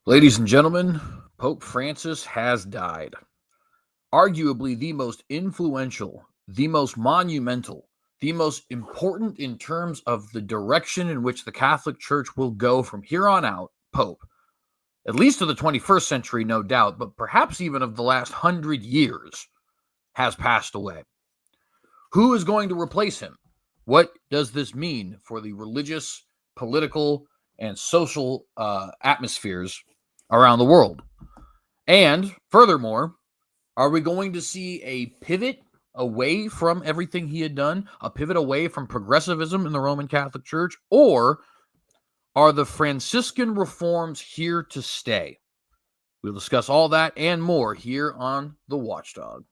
Ladies and gentlemen, Pope Francis has died. Arguably the most influential, the most monumental, the most important in terms of the direction in which the Catholic Church will go from here on out, Pope, at least of the 21st century, no doubt, but perhaps even of the last 100 years, has passed away. Who is going to replace him? What does this mean for the religious, political, and social atmospheres around the world? And furthermore, are we going to see a pivot away from everything he had done, a pivot away from progressivism in the Roman Catholic Church, or are the Franciscan reforms here to stay? We'll discuss all that and more here on The Watchdog.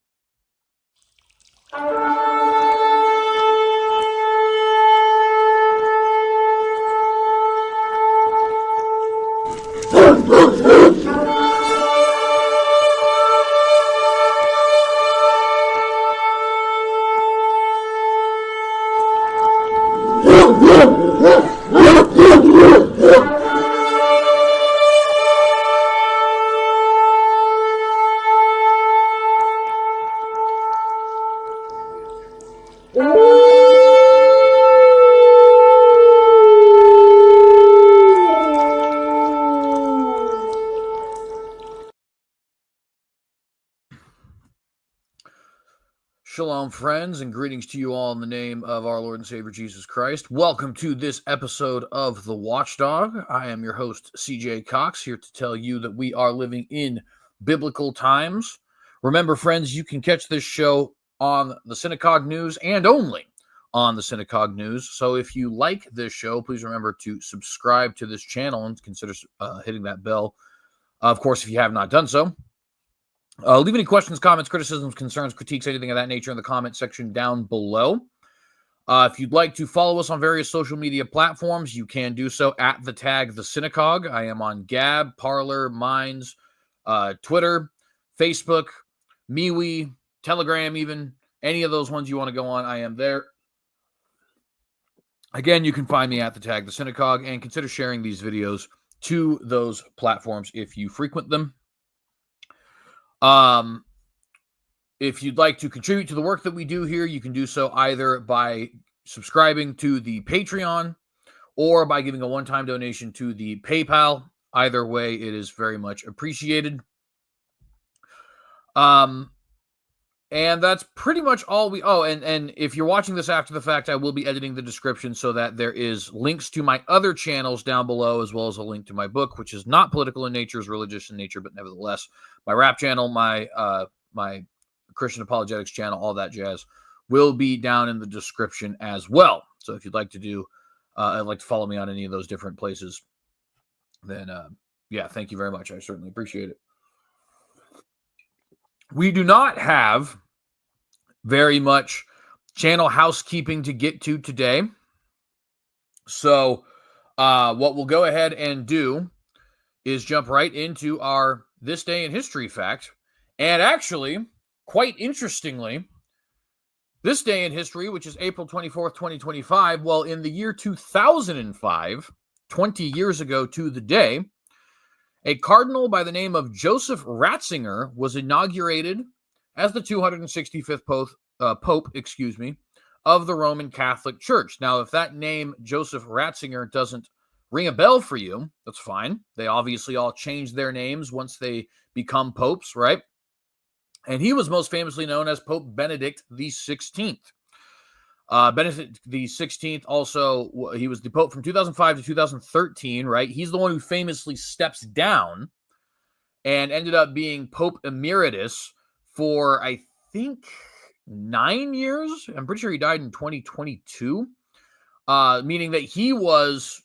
Shalom, friends, and greetings to you all in the name of our Lord and Savior Jesus Christ. Welcome to this episode of The Watchdog. I am your host, CJ Cox, here to tell you that we are living in biblical times. Remember, friends, you can catch this show on the Synagogue News and only on the Synagogue News. So if you like this show, please remember to subscribe to this channel and consider hitting that bell. Of course, if you have not done so. Leave any questions, comments, criticisms, concerns, critiques, anything of that nature in the comment section down below. If you'd like to follow us on various social media platforms, you can do so at the tag The Synagogue. I am on Gab, Parler, Minds, Twitter, Facebook, MeWe, Telegram even. Any of those ones you want to go on, I am there. Again, you can find me at the tag The Synagogue and consider sharing these videos to those platforms if you frequent them. If you'd like to contribute to the work that we do here, you can do so either by subscribing to the Patreon or by giving a one-time donation to the PayPal. Either way, it is very much appreciated. And that's pretty much all we... Oh, and if you're watching this after the fact, I will be editing the description so that there is links to my other channels down below, as well as a link to my book, which is not political in nature, is religious in nature, but nevertheless, my rap channel, my Christian apologetics channel, all that jazz, will be down in the description as well. So if you'd like to do, like to follow me on any of those different places, then yeah, thank you very much. I certainly appreciate it. We do not have very much channel housekeeping to get to today. So what we'll go ahead and do is jump right into our This Day in History fact. And actually, quite interestingly, this day in history, which is April 24th, 2025, well, in the year 2005, 20 years ago to the day, a cardinal by the name of Joseph Ratzinger was inaugurated as the 265th Pope, of the Roman Catholic Church. Now, if that name, Joseph Ratzinger, doesn't ring a bell for you, that's fine. They obviously all change their names once they become popes, right? And he was most famously known as Pope Benedict the 16th. Benedict the 16th also, he was the Pope from 2005 to 2013, right? He's the one who famously steps down and ended up being Pope Emeritus for, I think, 9 years. I'm pretty sure he died in 2022, meaning that he was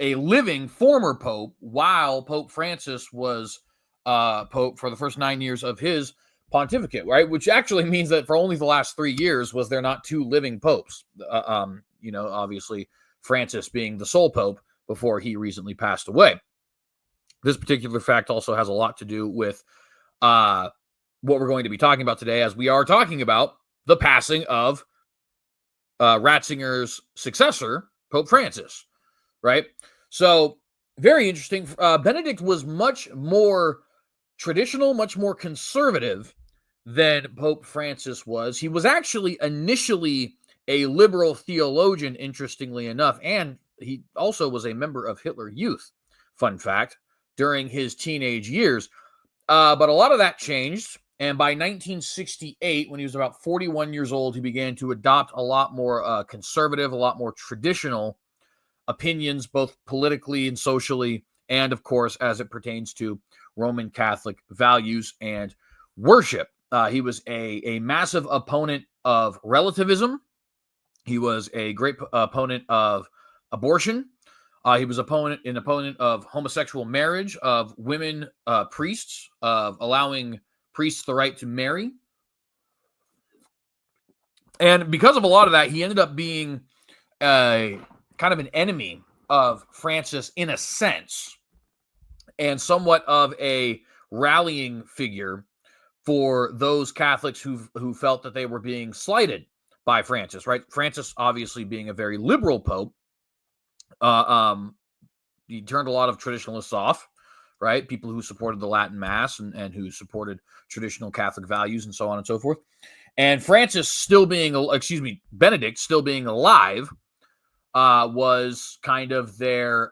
a living former Pope while Pope Francis was Pope for the first 9 years of his pontificate, right? Which actually means that for only the last 3 years was there not two living popes. Obviously Francis being the sole Pope before he recently passed away. This particular fact also has a lot to do with what we're going to be talking about today, as we are talking about the passing of Ratzinger's successor, Pope Francis, right? So very interesting. Benedict was much more traditional, much more conservative than Pope Francis was. He was actually initially a liberal theologian, interestingly enough, and he also was a member of Hitler Youth, fun fact, during his teenage years. But a lot of that changed. And by 1968, when he was about 41 years old, he began to adopt a lot more conservative, a lot more traditional opinions, both politically and socially, and of course, as it pertains to Roman Catholic values and worship. He was a massive opponent of relativism. He was a great opponent of abortion. He was an opponent of homosexual marriage, of women priests, of allowing priests the right to marry. And because of a lot of that, he ended up being kind of an enemy of Francis in a sense, and somewhat of a rallying figure for those Catholics who felt that they were being slighted by Francis, right? Francis obviously being a very liberal pope, he turned a lot of traditionalists off, right? People who supported the Latin Mass and who supported traditional Catholic values and so on and so forth. And Francis Benedict still being alive, was kind of their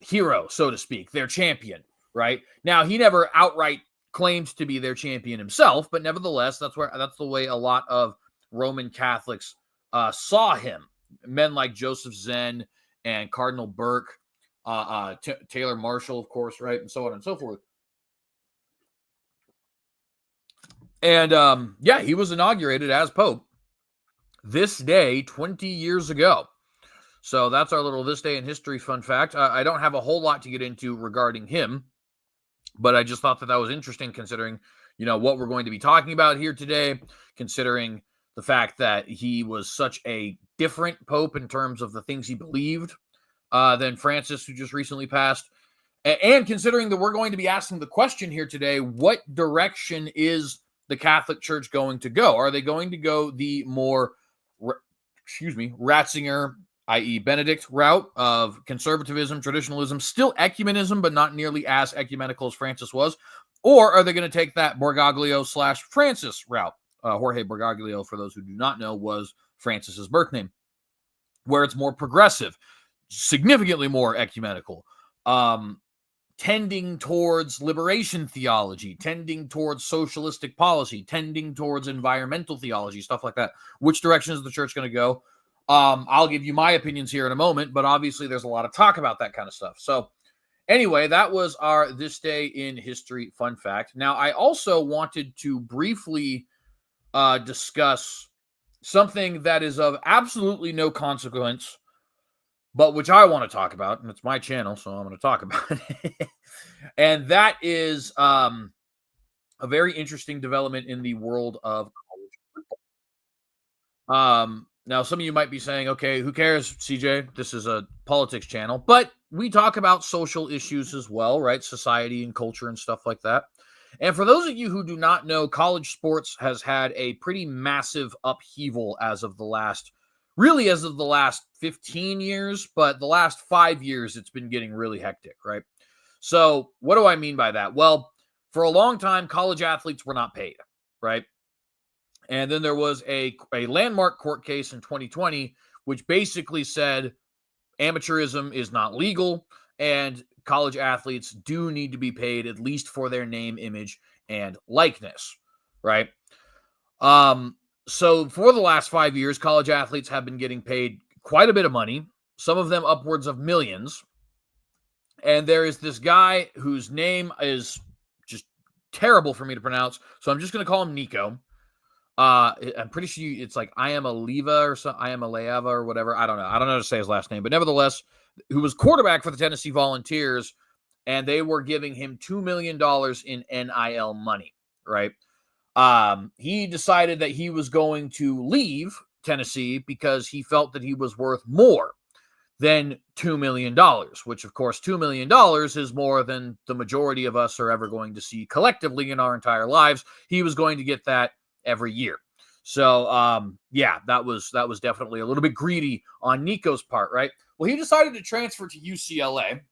hero, so to speak, their champion, right? Now, he never outright claimed to be their champion himself, but nevertheless, that's the way a lot of Roman Catholics saw him. Men like Joseph Zen and Cardinal Burke, Taylor Marshall, of course, right, and so on and so forth. And he was inaugurated as Pope this day 20 years ago. So that's our little This Day in History fun fact. I don't have a whole lot to get into regarding him, but I just thought that was interesting considering, what we're going to be talking about here today, considering the fact that he was such a different pope in terms of the things he believed than Francis, who just recently passed. And considering that we're going to be asking the question here today, what direction is the Catholic Church going to go? Are they going to go the more, Ratzinger, i.e. Benedict route of conservatism, traditionalism, still ecumenism, but not nearly as ecumenical as Francis was? Or are they going to take that Bergoglio/Francis route? Jorge Bergoglio, for those who do not know, was Francis's birth name, where it's more progressive, significantly more ecumenical, tending towards liberation theology, tending towards socialistic policy, tending towards environmental theology, stuff like that. Which direction is the church going to go? I'll give you my opinions here in a moment, but obviously there's a lot of talk about that kind of stuff. So anyway, that was our This Day in History fun fact. Now, I also wanted to briefly discuss something that is of absolutely no consequence, but which I want to talk about, and it's my channel, so I'm going to talk about it. And that is a very interesting development in the world of college. Now, some of you might be saying, okay, who cares, CJ? This is a politics channel. But we talk about social issues as well, right? Society and culture and stuff like that. And for those of you who do not know, college sports has had a pretty massive upheaval as of the last 15 years, but the last 5 years, it's been getting really hectic, right? So what do I mean by that? Well, for a long time, college athletes were not paid, right? And then there was a landmark court case in 2020, which basically said amateurism is not legal and college athletes do need to be paid at least for their name, image, and likeness, right? So for the last 5 years, college athletes have been getting paid quite a bit of money, some of them upwards of millions. And there is this guy whose name is just terrible for me to pronounce, so I'm just going to call him Nico. I'm pretty sure it's like I am a Leva or something, I am a Leava or whatever. I don't know how to say his last name, but nevertheless, who was quarterback for the Tennessee Volunteers, and they were giving him $2 million in NIL money, right? He decided that he was going to leave Tennessee because he felt that he was worth more than $2 million, which of course, $2 million is more than the majority of us are ever going to see collectively in our entire lives. He was going to get that every year. So, that was definitely a little bit greedy on Nico's part, right? Well, he decided to transfer to UCLA,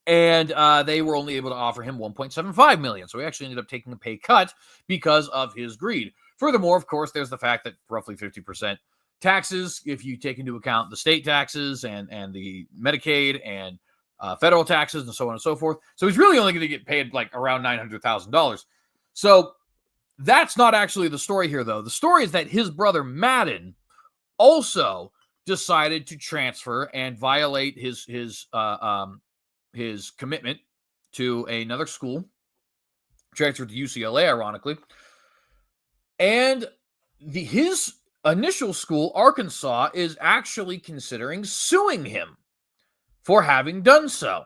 And they were only able to offer him $1.75 million. So he actually ended up taking a pay cut because of his greed. Furthermore, of course, there's the fact that roughly 50% taxes, if you take into account the state taxes and the Medicaid and federal taxes and so on and so forth. So he's really only going to get paid like around $900,000. So that's not actually the story here, though. The story is that his brother Madden also decided to transfer and violate his commitment to another school, transferred to UCLA, ironically. And his initial school, Arkansas, is actually considering suing him for having done so,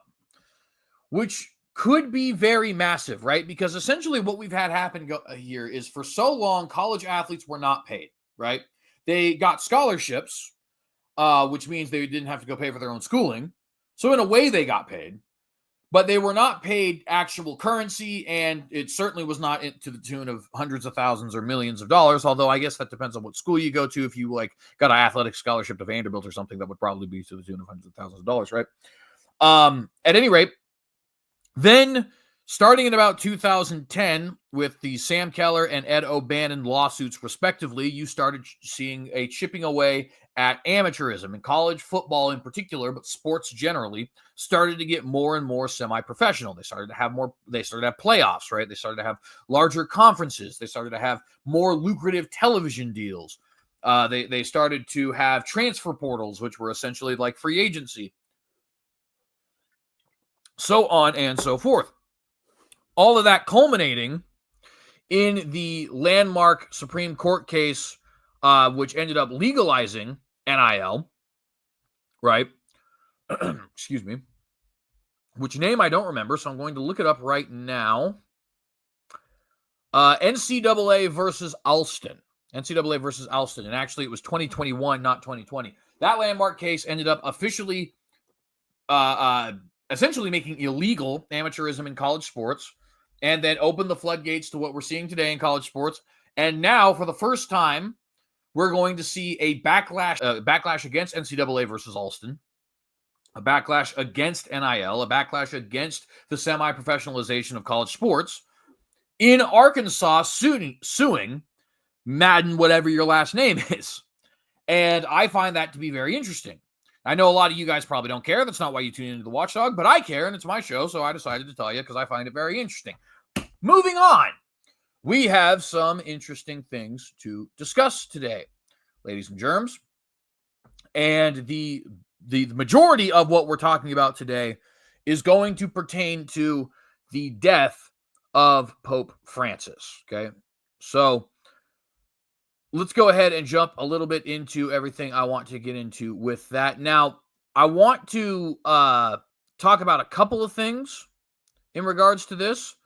which could be very massive, right? Because essentially what we've had happen here is for so long, college athletes were not paid, right? They got scholarships, which means they didn't have to go pay for their own schooling. So in a way, they got paid, but they were not paid actual currency, and it certainly was not to the tune of hundreds of thousands or millions of dollars, although I guess that depends on what school you go to. If you got an athletic scholarship to Vanderbilt or something, that would probably be to the tune of hundreds of thousands of dollars, right? At any rate, then starting in about 2010 with the Sam Keller and Ed O'Bannon lawsuits respectively, you started seeing a chipping away at amateurism, and college football in particular, but sports generally, started to get more and more semi-professional. They started to have playoffs, right? They started to have larger conferences. They started to have more lucrative television deals. They started to have transfer portals, which were essentially like free agency. So on and so forth. All of that culminating in the landmark Supreme Court case, which ended up legalizing NIL, right? Excuse me. Which name I don't remember, so I'm going to look it up right now. NCAA versus Alston. NCAA versus Alston. And actually, it was 2021, not 2020. That landmark case ended up officially, essentially making illegal amateurism in college sports, and then opened the floodgates to what we're seeing today in college sports. And now, for the first time, we're going to see a backlash against NCAA versus Alston, a backlash against NIL, a backlash against the semi-professionalization of college sports in Arkansas, suing Madden, whatever your last name is. And I find that to be very interesting. I know a lot of you guys probably don't care. That's not why you tune into the Watchdog, but I care, and it's my show, so I decided to tell you because I find it very interesting. Moving on, we have some interesting things to discuss today, ladies and germs. And the majority of what we're talking about today is going to pertain to the death of Pope Francis, okay? So let's go ahead and jump a little bit into everything I want to get into with that. Now, I want to talk about a couple of things in regards to this.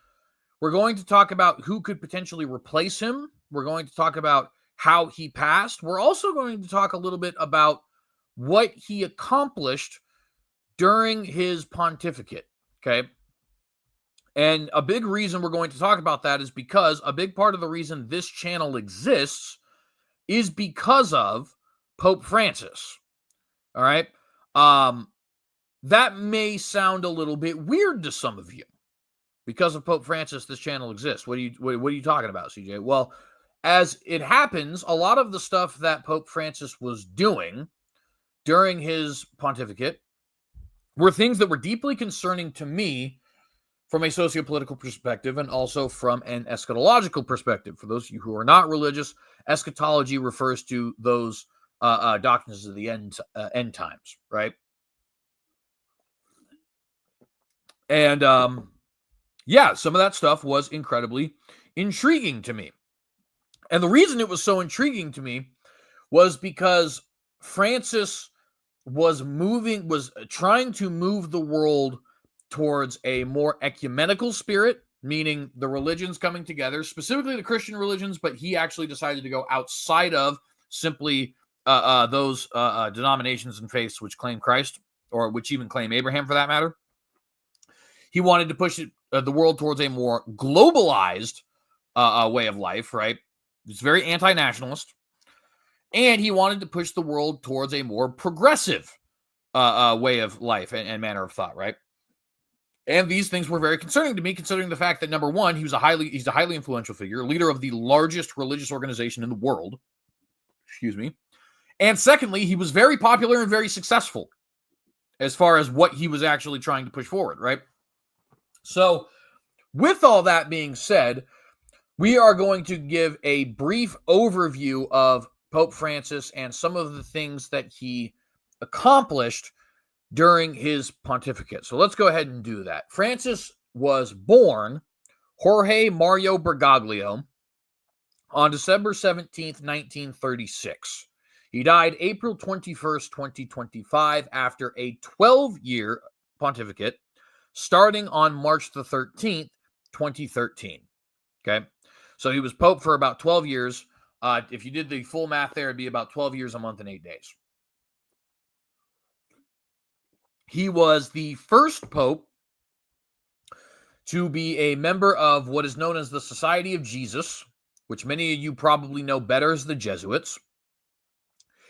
We're going to talk about who could potentially replace him. We're going to talk about how he passed. We're also going to talk a little bit about what he accomplished during his pontificate, okay? And a big reason we're going to talk about that is because a big part of the reason this channel exists is because of Pope Francis. All right. That may sound a little bit weird to some of you. Because of Pope Francis, this channel exists. What are you talking about, CJ? Well, as it happens, a lot of the stuff that Pope Francis was doing during his pontificate were things that were deeply concerning to me from a sociopolitical perspective and also from an eschatological perspective. For those of you who are not religious, eschatology refers to those doctrines of the end times, right? And some of that stuff was incredibly intriguing to me. And the reason it was so intriguing to me was because Francis was trying to move the world towards a more ecumenical spirit, meaning the religions coming together, specifically the Christian religions, but he actually decided to go outside of simply those denominations and faiths which claim Christ, or which even claim Abraham for that matter. He wanted to push the world towards a more globalized way of life, right? It's very anti-nationalist. And he wanted to push the world towards a more progressive way of life and manner of thought, right? And these things were very concerning to me, considering the fact that, number one, he's a highly influential figure, leader of the largest religious organization in the world. Excuse me. And secondly, he was very popular and very successful as far as what he was actually trying to push forward, right? So, with all that being said, we are going to give a brief overview of Pope Francis and some of the things that he accomplished during his pontificate. So let's go ahead and do that. Francis was born Jorge Mario Bergoglio on December 17th, 1936. He died April 21st, 2025, after a 12-year pontificate starting on March the 13th, 2013. Okay, so he was Pope for about 12 years. If you did the full math there, it'd be about 12 years, a month, and 8 days. He was the first Pope to be a member of what is known as the Society of Jesus, which many of you probably know better as the Jesuits.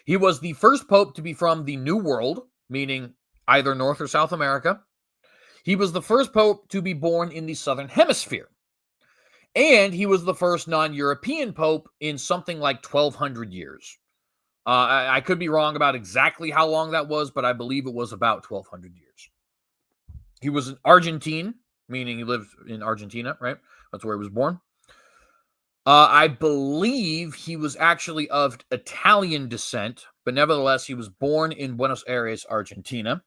He was the first Pope to be from the New World, meaning either North or South America. He was the first Pope to be born in the Southern Hemisphere. And he was the first non-European Pope in something like 1,200 years. I could be wrong about exactly how long that was, but I believe it was about 1,200 years. He was an Argentine, meaning he lived in Argentina, right? That's where he was born. I believe he was actually of Italian descent, but nevertheless, he was born in Buenos Aires, Argentina.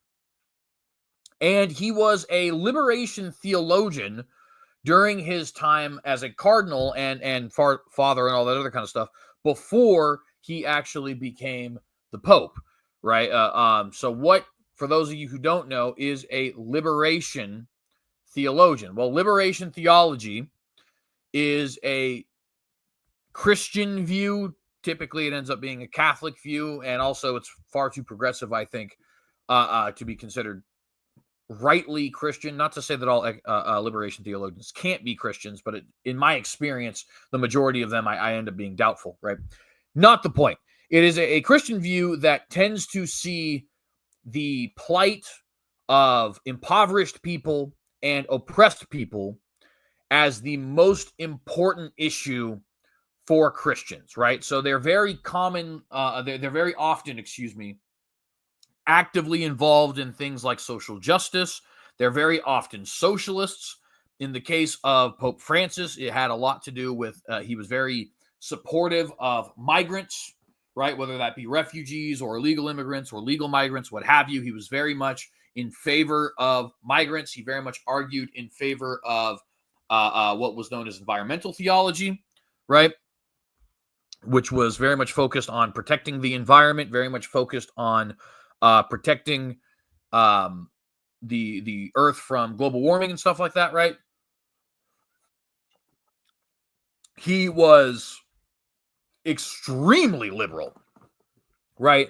And he was a liberation theologian during his time as a cardinal and father and all that other kind of stuff before he actually became the Pope, right? So what, for those of you who don't know, is a liberation theologian? Well, liberation theology is a Christian view. Typically, it ends up being a Catholic view, and also it's far too progressive, I think, to be considered rightly Christian. Not to say that all liberation theologians can't be Christians, but in my experience, the majority of them, I end up being doubtful, right? Not the point. It is a Christian view that tends to see the plight of impoverished people and oppressed people as the most important issue for Christians, right? So they're very common, they're very often, actively involved in things like social justice. They're very often socialists. In the case of Pope Francis, it had a lot to do with, he was very supportive of migrants, right? Whether that be refugees or illegal immigrants or legal migrants, what have you. He was very much in favor of migrants. He very much argued in favor of what was known as environmental theology, right? Which was very much focused on protecting the environment, very much focused on protecting the earth from global warming and stuff like that, right? He was extremely liberal, right?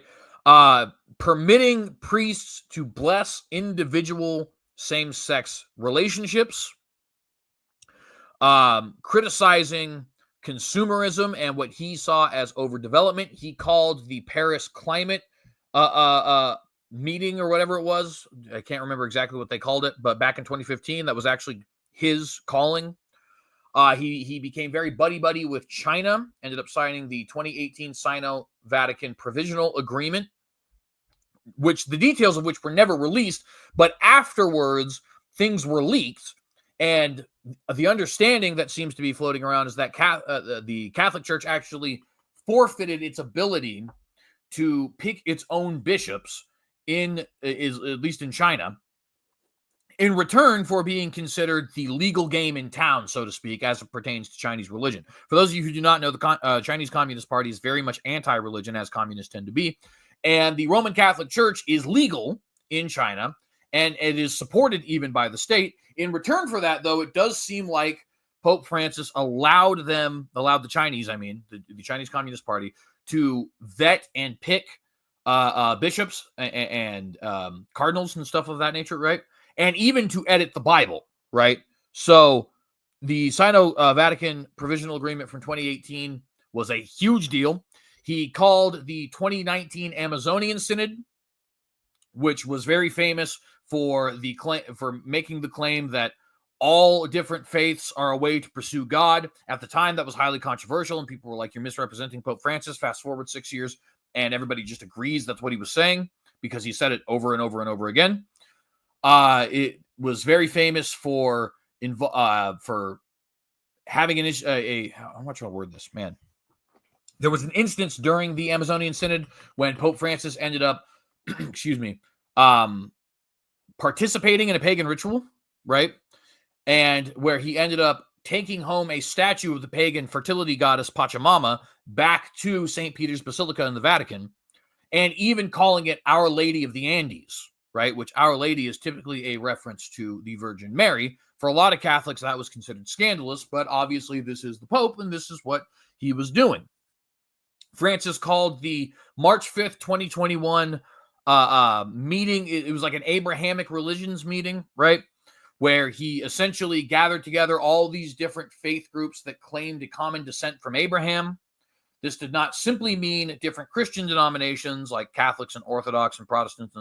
Permitting priests to bless individual same-sex relationships, criticizing consumerism and what he saw as overdevelopment. He called the Paris climate meeting or whatever it was. I can't remember exactly what they called it, but back in 2015, that was actually his calling. He became very buddy-buddy with China, ended up signing the 2018 Sino-Vatican Provisional Agreement, which the details of which were never released, but afterwards things were leaked. And the understanding that seems to be floating around is that the Catholic Church actually forfeited its ability to pick its own bishops at least in China, in return for being considered the legal game in town, so to speak, as it pertains to Chinese religion. For those of you who do not know, the Chinese Communist Party is very much anti-religion, as communists tend to be. And the Roman Catholic Church is legal in China, and it is supported even by the state. In return for that, though, it does seem like Pope Francis allowed the Chinese, the Chinese Communist Party, to vet and pick bishops and cardinals and stuff of that nature, right? And even to edit the Bible, right? So the Sino-Vatican Provisional Agreement from 2018 was a huge deal. He called the 2019 Amazonian Synod, which was very famous for making the claim that all different faiths are a way to pursue God. At the time, that was highly controversial, and people were like, "You're misrepresenting Pope Francis." Fast forward 6 years, and everybody just agrees that's what he was saying because he said it over and over and over again. It was very famous for having how am I trying to word this, man? There was an instance during the Amazonian Synod when Pope Francis ended up, participating in a pagan ritual, right? And where he ended up taking home a statue of the pagan fertility goddess Pachamama back to St. Peter's Basilica in the Vatican, and even calling it Our Lady of the Andes, right? Which Our Lady is typically a reference to the Virgin Mary. For a lot of Catholics, that was considered scandalous, but obviously this is the Pope, and this is what he was doing. Francis called the March 5th, 2021 meeting. It was like an Abrahamic religions meeting, right? Where he essentially gathered together all these different faith groups that claimed a common descent from Abraham. This did not simply mean different Christian denominations like Catholics and Orthodox and Protestants,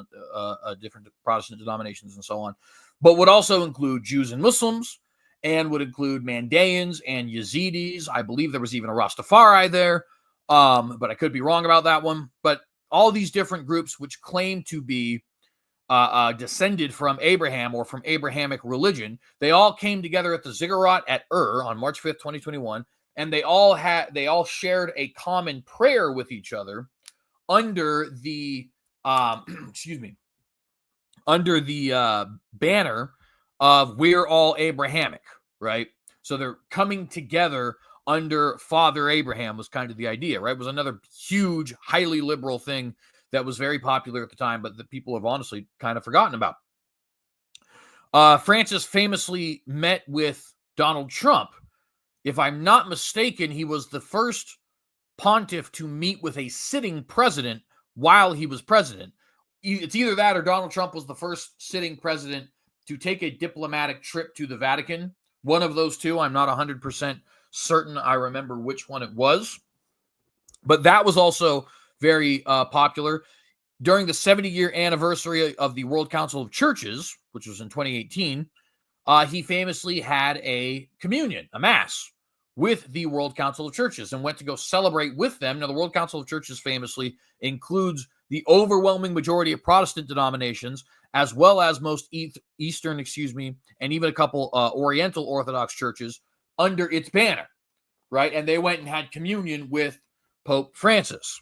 different Protestant denominations and so on, but would also include Jews and Muslims, and would include Mandaeans and Yazidis. I believe there was even a Rastafari there, but I could be wrong about that one. But all these different groups which claim to be descended from Abraham or from Abrahamic religion, they all came together at the Ziggurat at Ur on March 5th, 2021, and they all shared a common prayer with each other under the under the banner of "We're all Abrahamic," right? So they're coming together under Father Abraham was kind of the idea, right? It was another huge, highly liberal thing that was very popular at the time, but that people have honestly kind of forgotten about. Francis famously met with Donald Trump. If I'm not mistaken, he was the first pontiff to meet with a sitting president while he was president. It's either that or Donald Trump was the first sitting president to take a diplomatic trip to the Vatican. One of those two. I'm not 100% certain I remember which one it was. But that was also very popular. During the 70-year anniversary of the World Council of Churches, which was in 2018, he famously had a communion, a mass, with the World Council of Churches and went to go celebrate with them. Now, the World Council of Churches famously includes the overwhelming majority of Protestant denominations, as well as most Eastern, and even a couple Oriental Orthodox churches under its banner, right? And they went and had communion with Pope Francis.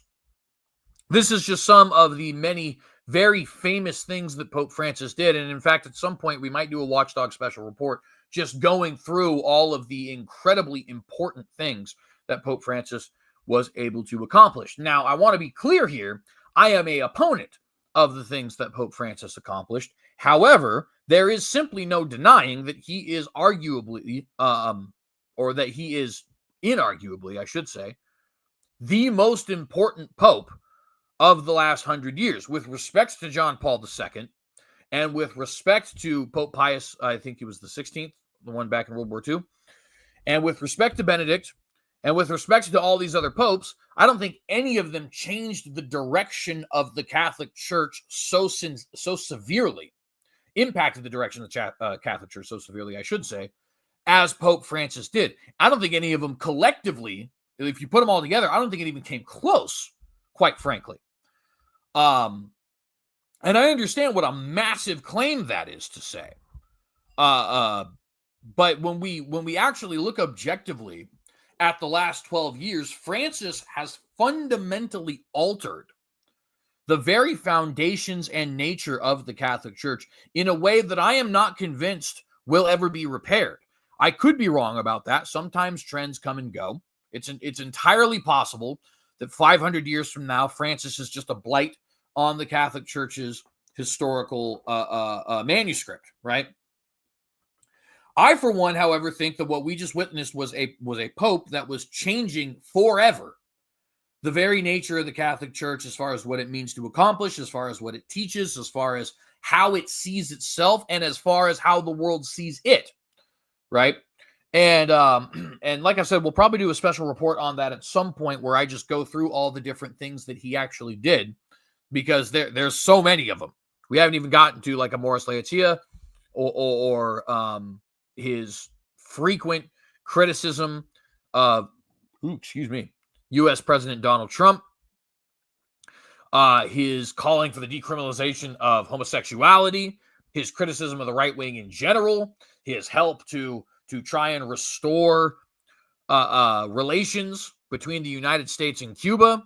This is just some of the many very famous things that Pope Francis did. And in fact, at some point, we might do a Watchdog special report just going through all of the incredibly important things that Pope Francis was able to accomplish. Now, I want to be clear here. I am an opponent of the things that Pope Francis accomplished. However, there is simply no denying that he is arguably, or that he is inarguably, I should say, the most important pope of the last 100 years, with respect to John Paul II, and with respect to Pope Pius, I think he was the 16th, the one back in World War II, and with respect to Benedict, and with respect to all these other popes, I don't think any of them changed the direction of the Catholic Church so severely, impacted the direction of the Catholic Church so severely, I should say, as Pope Francis did. I don't think any of them collectively, if you put them all together, I don't think it even came close, quite frankly. And I understand what a massive claim that is to say. But when we actually look objectively at the last 12 years, Francis has fundamentally altered the very foundations and nature of the Catholic Church in a way that I am not convinced will ever be repaired. I could be wrong about that. Sometimes trends come and go. It's entirely possible that 500 years from now, Francis is just a blight on the Catholic Church's historical manuscript, right? I, for one, however, think that what we just witnessed was a pope that was changing forever the very nature of the Catholic Church, as far as what it means to accomplish, as far as what it teaches, as far as how it sees itself, and as far as how the world sees it, right? And like I said, we'll probably do a special report on that at some point where I just go through all the different things that he actually did, because there's so many of them, We haven't even gotten to like a Morris Laetia or his frequent criticism of, U.S. President Donald Trump, his calling for the decriminalization of homosexuality, his criticism of the right wing in general, his help to try and restore relations between the United States and Cuba,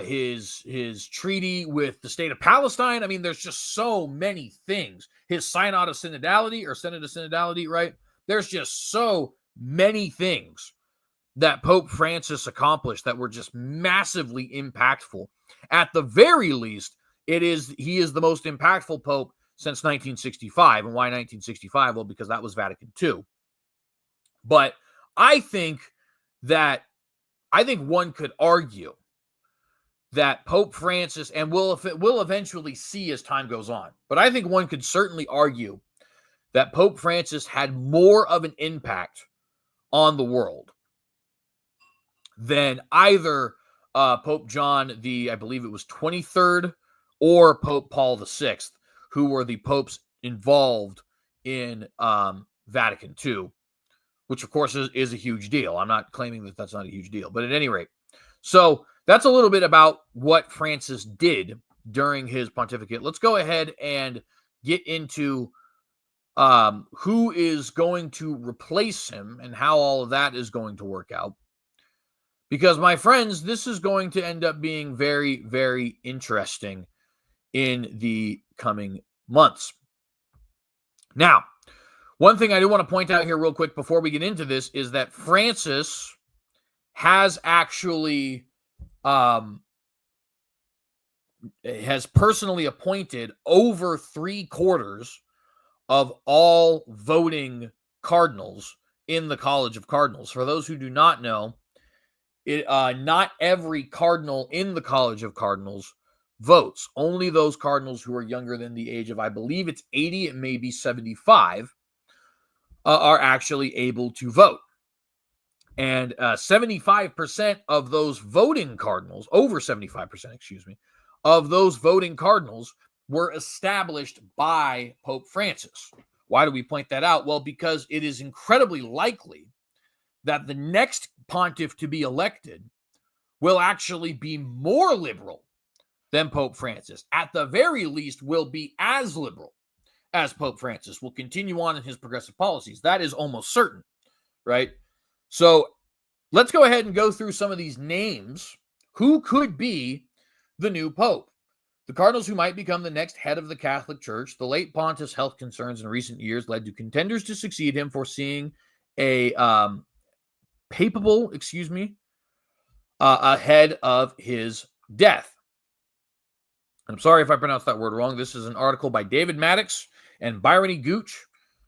his treaty with the state of Palestine. I mean, there's just so many things. His Synod of Synodality, or Synod of Synodality, right? There's just so many things that Pope Francis accomplished that were just massively impactful. At the very least, he is the most impactful pope since 1965. And why 1965? Well, because that was Vatican II. But I think one could argue that Pope Francis, and we'll eventually see as time goes on, but I think one could certainly argue that Pope Francis had more of an impact on the world than either Pope John I believe it was 23rd, or Pope Paul VI, who were the popes involved in Vatican II, which of course is a huge deal. I'm not claiming that that's not a huge deal, but at any rate, so that's a little bit about what Francis did during his pontificate. Let's go ahead and get into who is going to replace him and how all of that is going to work out. Because, my friends, this is going to end up being very, very interesting in the coming months. Now, one thing I do want to point out here real quick before we get into this is that Francis has actually has personally appointed over 3/4 of all voting cardinals in the College of Cardinals. For those who do not know, not every cardinal in the College of Cardinals votes. Only those cardinals who are younger than the age of, I believe it's 80, it may be 75, are actually able to vote. And 75% of those voting cardinals, over 75%, of those voting cardinals were established by Pope Francis. Why do we point that out? Well, because it is incredibly likely that the next pontiff to be elected will actually be more liberal than Pope Francis. At the very least, will be as liberal as Pope Francis, will continue on in his progressive policies. That is almost certain, right? So let's go ahead and go through some of these names. Who could be the new pope? The cardinals who might become the next head of the Catholic Church. The late pontiff's health concerns in recent years led to contenders to succeed him foreseeing a papal, ahead of his death. I'm sorry if I pronounced that word wrong. This is an article by David Maddox and Byrony Gooch,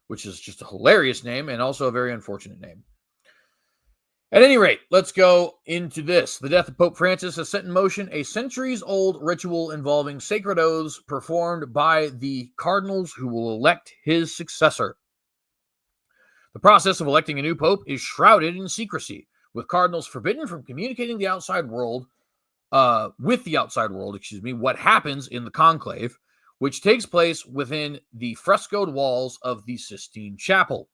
which is just a hilarious name and also a very unfortunate name. At any rate, let's go into this. The death of Pope Francis has set in motion a centuries-old ritual involving sacred oaths performed by the cardinals who will elect his successor. The process of electing a new pope is shrouded in secrecy, with cardinals forbidden from communicating with the outside world, what happens in the conclave, which takes place within the frescoed walls of the Sistine Chapel.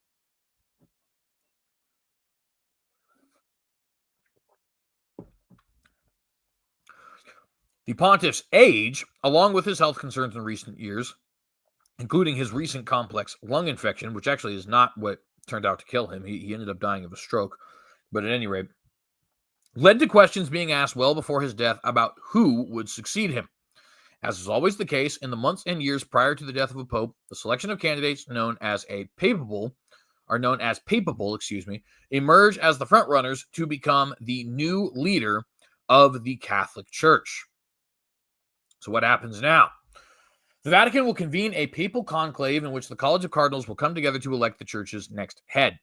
The pontiff's age, along with his health concerns in recent years, including his recent complex lung infection, which actually is not what turned out to kill him. He ended up dying of a stroke. But at any rate, led to questions being asked well before his death about who would succeed him. As is always the case, in the months and years prior to the death of a pope, the selection of candidates known as papal, emerge as the frontrunners to become the new leader of the Catholic Church. So what happens now? The Vatican will convene a papal conclave in which the College of Cardinals will come together to elect the church's next head.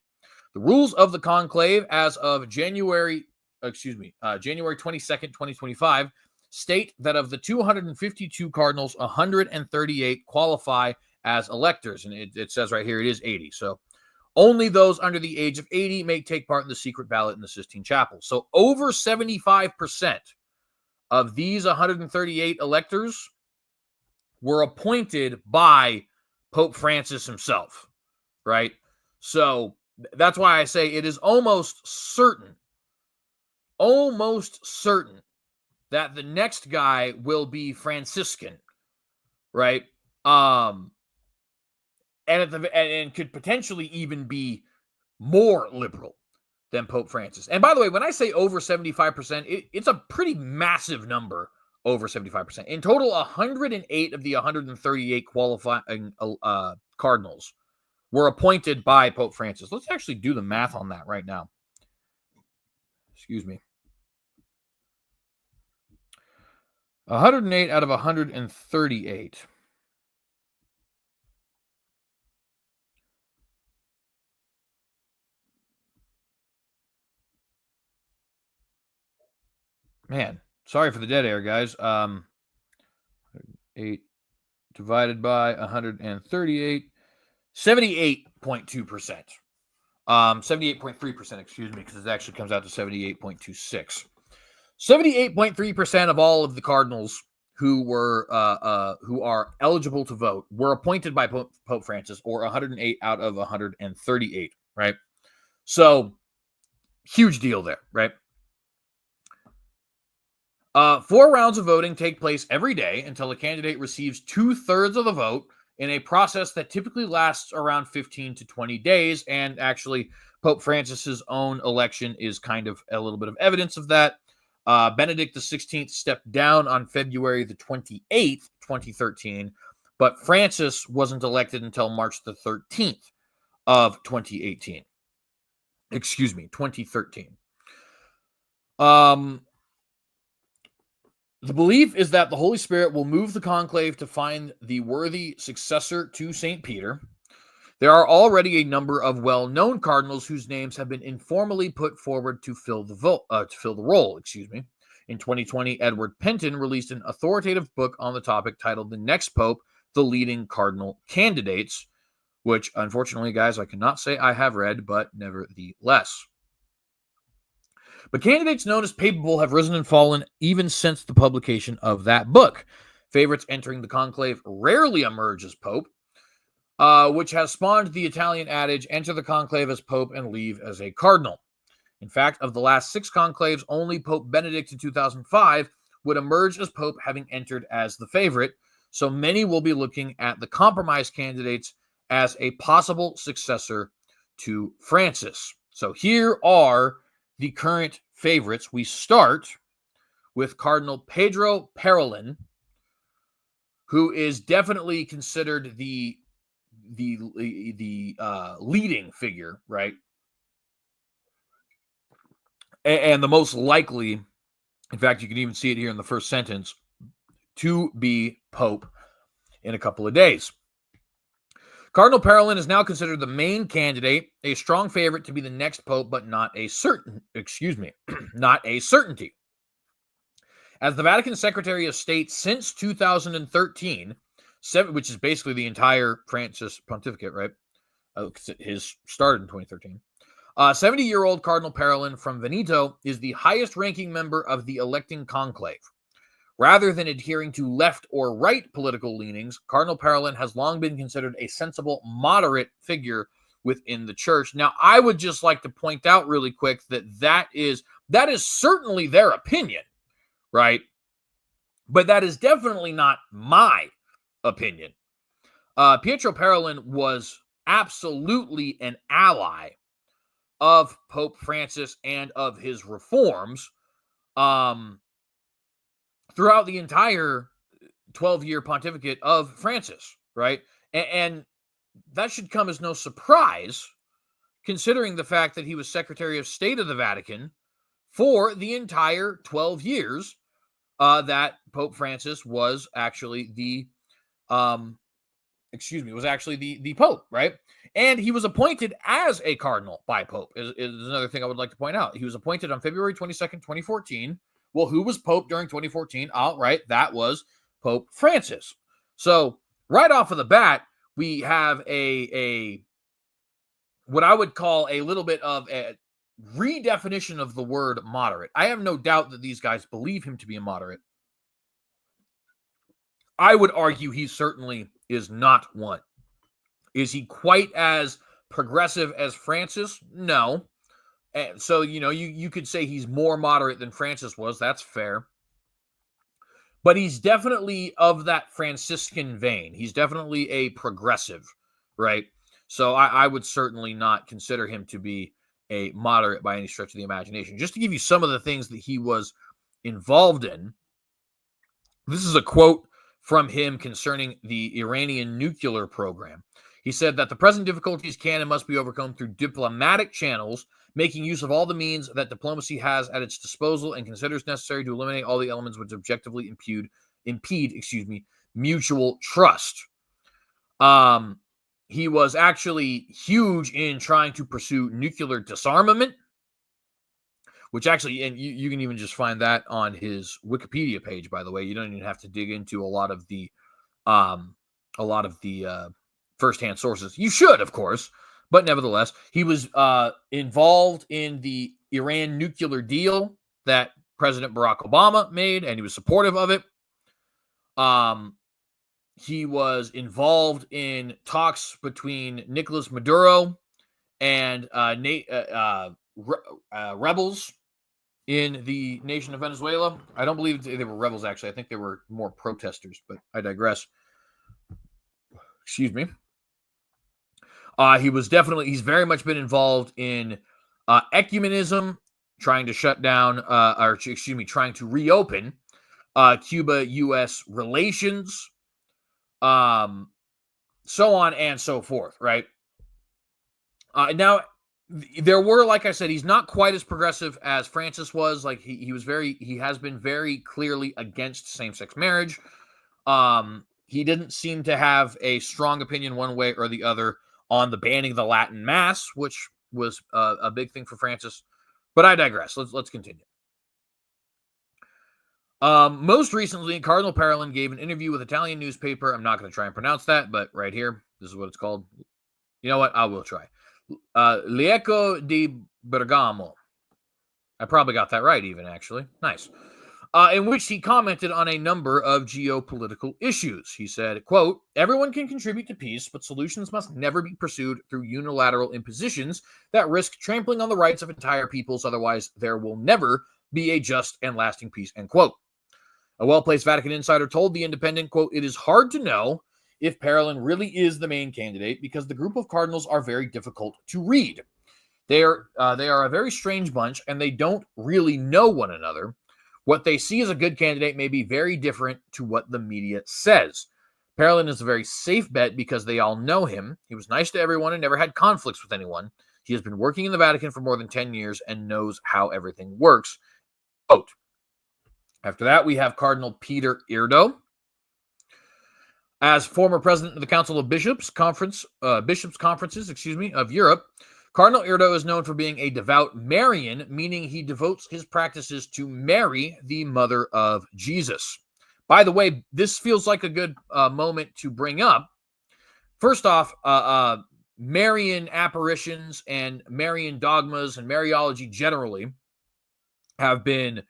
The rules of the conclave as of January 22nd, 2025, state that of the 252 cardinals, 138 qualify as electors. And it says right here, it is 80. So only those under the age of 80 may take part in the secret ballot in the Sistine Chapel. So over 75% of these 138 electors were appointed by Pope Francis himself, right? So that's why I say it is almost certain that the next guy will be Franciscan, right? And could potentially even be more liberal than Pope Francis. And by the way, when I say over 75%, it's a pretty massive number, over 75%. In total, 108 of the 138 qualifying cardinals were appointed by Pope Francis. Let's actually do the math on that right now. Excuse me. 108 out of 138. Man, sorry for the dead air, guys. 8 divided by 138, 78.2%. 78.3%, excuse me, because it actually comes out to 78.26. 78.3% of all of the cardinals who are eligible to vote were appointed by Pope Francis, or 108 out of 138, right? So, huge deal there, right? 4 rounds of voting take place every day until a candidate receives 2/3 of the vote in a process that typically lasts around 15 to 20 days. And actually, Pope Francis's own election is kind of a little bit of evidence of that. Benedict XVI stepped down on February the 28th, 2013, but Francis wasn't elected until March the 13th of 2018. Excuse me, 2013. The belief is that the Holy Spirit will move the conclave to find the worthy successor to St. Peter. There are already a number of well-known cardinals whose names have been informally put forward to fill the role. In 2020, Edward Penton released an authoritative book on the topic titled "The Next Pope: The Leading Cardinal Candidates," which, unfortunately, guys, I cannot say I have read, but nevertheless. But candidates known as papal have risen and fallen even since the publication of that book. Favorites entering the conclave rarely emerge as pope, which has spawned the Italian adage, enter the conclave as pope and leave as a cardinal. In fact, of the last 6 conclaves, only Pope Benedict in 2005 would emerge as pope, having entered as the favorite. So many will be looking at the compromise candidates as a possible successor to Francis. So here are the current favorites. We start with Cardinal Pedro Parolin, who is definitely considered the leading figure, right? And the most likely, in fact, you can even see it here in the first sentence, to be pope in a couple of days. Cardinal Parolin is now considered the main candidate, a strong favorite to be the next pope, but not a certainty. As the Vatican Secretary of State since 2013, which is basically the entire Francis pontificate, right? His started in 2013. 70-year-old Cardinal Parolin from Veneto is the highest-ranking member of the electing conclave. Rather than adhering to left or right political leanings, Cardinal Parolin has long been considered a sensible, moderate figure within the church. Now, I would just like to point out really quick that is certainly their opinion, right? But that is definitely not my opinion. Pietro Parolin was absolutely an ally of Pope Francis and of his reforms throughout the entire 12-year pontificate of Francis, right? And that should come as no surprise, considering the fact that he was Secretary of State of the Vatican for the entire 12 years that Pope Francis was actually the Pope, right? And he was appointed as a cardinal by Pope, is another thing I would like to point out. He was appointed on February 22nd, 2014. Well, who was Pope during 2014? Right, that was Pope Francis. So right off of the bat, we have a what I would call a little bit of a redefinition of the word moderate. I have no doubt that these guys believe him to be a moderate. I would argue he certainly is not one. Is he quite as progressive as Francis? No. And so, you could say he's more moderate than Francis was. That's fair. But he's definitely of that Franciscan vein. He's definitely a progressive, right? So I would certainly not consider him to be a moderate by any stretch of the imagination. Just to give you some of the things that he was involved in, this is a quote from him concerning the Iranian nuclear program. He said that the present difficulties can and must be overcome through diplomatic channels, making use of all the means that diplomacy has at its disposal and considers necessary to eliminate all the elements which objectively impede mutual trust. He was actually huge in trying to pursue nuclear disarmament, which actually, and you can even just find that on his Wikipedia page, by the way. You don't even have to dig into a lot of the firsthand sources. You should, of course, but nevertheless, he was involved in the Iran nuclear deal that President Barack Obama made, and he was supportive of it. He was involved in talks between Nicolas Maduro and rebels in the nation of Venezuela. I don't believe they were rebels, actually. I think they were more protesters, but I digress. Excuse me. He's very much been involved in ecumenism, trying to shut down, trying to reopen Cuba-U.S. relations, so on and so forth, right? Now, there were, like I said, he's not quite as progressive as Francis was. Like he has been very clearly against same-sex marriage. He didn't seem to have a strong opinion one way or the other on the banning the Latin Mass, which was a big thing for Francis. But I digress. Let's continue. Most recently, Cardinal Parolin gave an interview with Italian newspaper. I'm not going to try and pronounce that, but right here, this is what it's called. You know what? I will try. L'Eco di Bergamo. I probably got that right even, actually. Nice. In which he commented on a number of geopolitical issues. He said, quote, "Everyone can contribute to peace, but solutions must never be pursued through unilateral impositions that risk trampling on the rights of entire peoples. Otherwise, there will never be a just and lasting peace," end quote. A well-placed Vatican insider told The Independent, quote, "It is hard to know if Parolin really is the main candidate because the group of cardinals are very difficult to read. They are a very strange bunch, and they don't really know one another. What they see as a good candidate may be very different to what the media says. Parolin is a very safe bet because they all know him. He was nice to everyone and never had conflicts with anyone. He has been working in the Vatican for more than 10 years and knows how everything works." Quote. After that, we have Cardinal Peter Erdo. As former president of the Council of Bishops Conferences of Europe, Cardinal Erdo is known for being a devout Marian, meaning he devotes his practices to Mary, the mother of Jesus. By the way, this feels like a good moment to bring up. First off, Marian apparitions and Marian dogmas and Mariology generally have been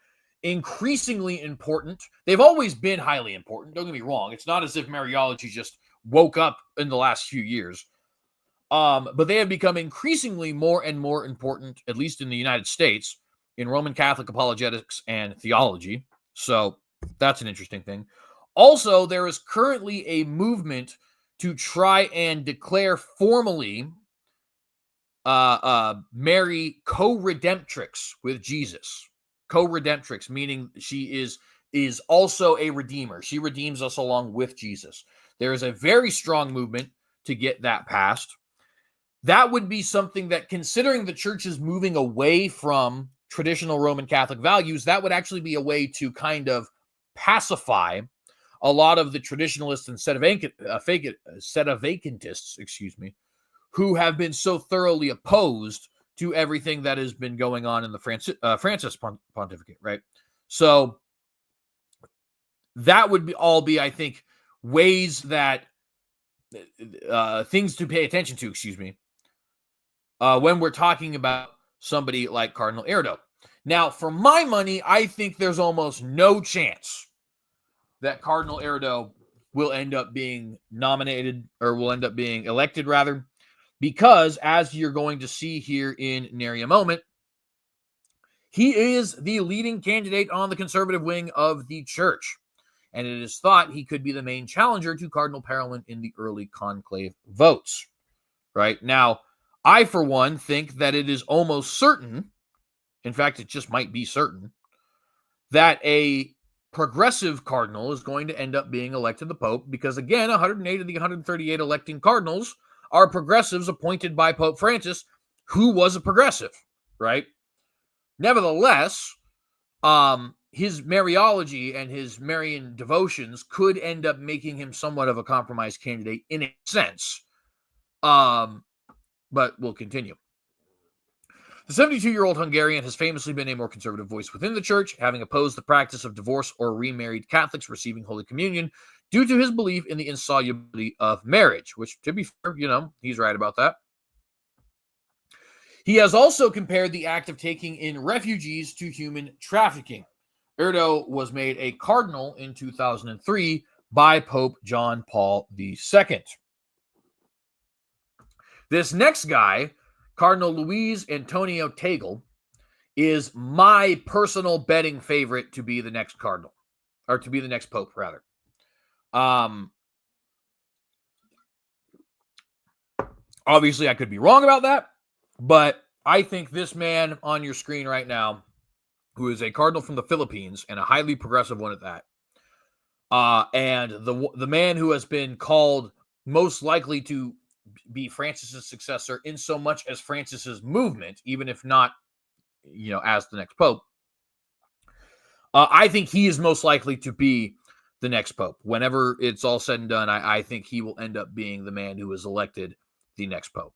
increasingly important. They've always been highly important. Don't get me wrong. It's not as if Mariology just woke up in the last few years. But they have become increasingly more and more important, at least in the United States, in Roman Catholic apologetics and theology. So that's an interesting thing. Also, there is currently a movement to try and declare formally Mary co-redemptrix with Jesus. Co-redemptrix, meaning she is also a redeemer. She redeems us along with Jesus. There is a very strong movement to get that passed. That would be something that, considering the church is moving away from traditional Roman Catholic values, that would actually be a way to kind of pacify a lot of the traditionalists and sedevacantists, who have been so thoroughly opposed to everything that has been going on in the Francis pontificate, right? So that would all be, I think, ways that things to pay attention to, when we're talking about somebody like Cardinal Erdo. Now, for my money, I think there's almost no chance that Cardinal Erdo will end up being nominated, or will end up being elected rather, because as you're going to see here in nary a moment, he is the leading candidate on the conservative wing of the church, and it is thought he could be the main challenger to Cardinal Parolin in the early conclave votes. Right now, I, for one, think that it is almost certain, in fact, it just might be certain, that a progressive cardinal is going to end up being elected the Pope, because, again, 108 of the 138 electing cardinals are progressives appointed by Pope Francis, who was a progressive, right? Nevertheless, his Mariology and his Marian devotions could end up making him somewhat of a compromise candidate in a sense. But we'll continue. The 72-year-old Hungarian has famously been a more conservative voice within the church, having opposed the practice of divorced or remarried Catholics receiving Holy Communion due to his belief in the insolubility of marriage, which, to be fair, he's right about that. He has also compared the act of taking in refugees to human trafficking. Erdo was made a cardinal in 2003 by Pope John Paul II. This next guy, Cardinal Luis Antonio Tagle, is my personal betting favorite to be the next cardinal, or to be the next pope, rather. Obviously, I could be wrong about that, but I think this man on your screen right now, who is a cardinal from the Philippines and a highly progressive one at that, and the man who has been called most likely to be Francis's successor in so much as Francis's movement, even if not, as the next pope. I think he is most likely to be the next pope. Whenever it's all said and done, I think he will end up being the man who is elected the next pope.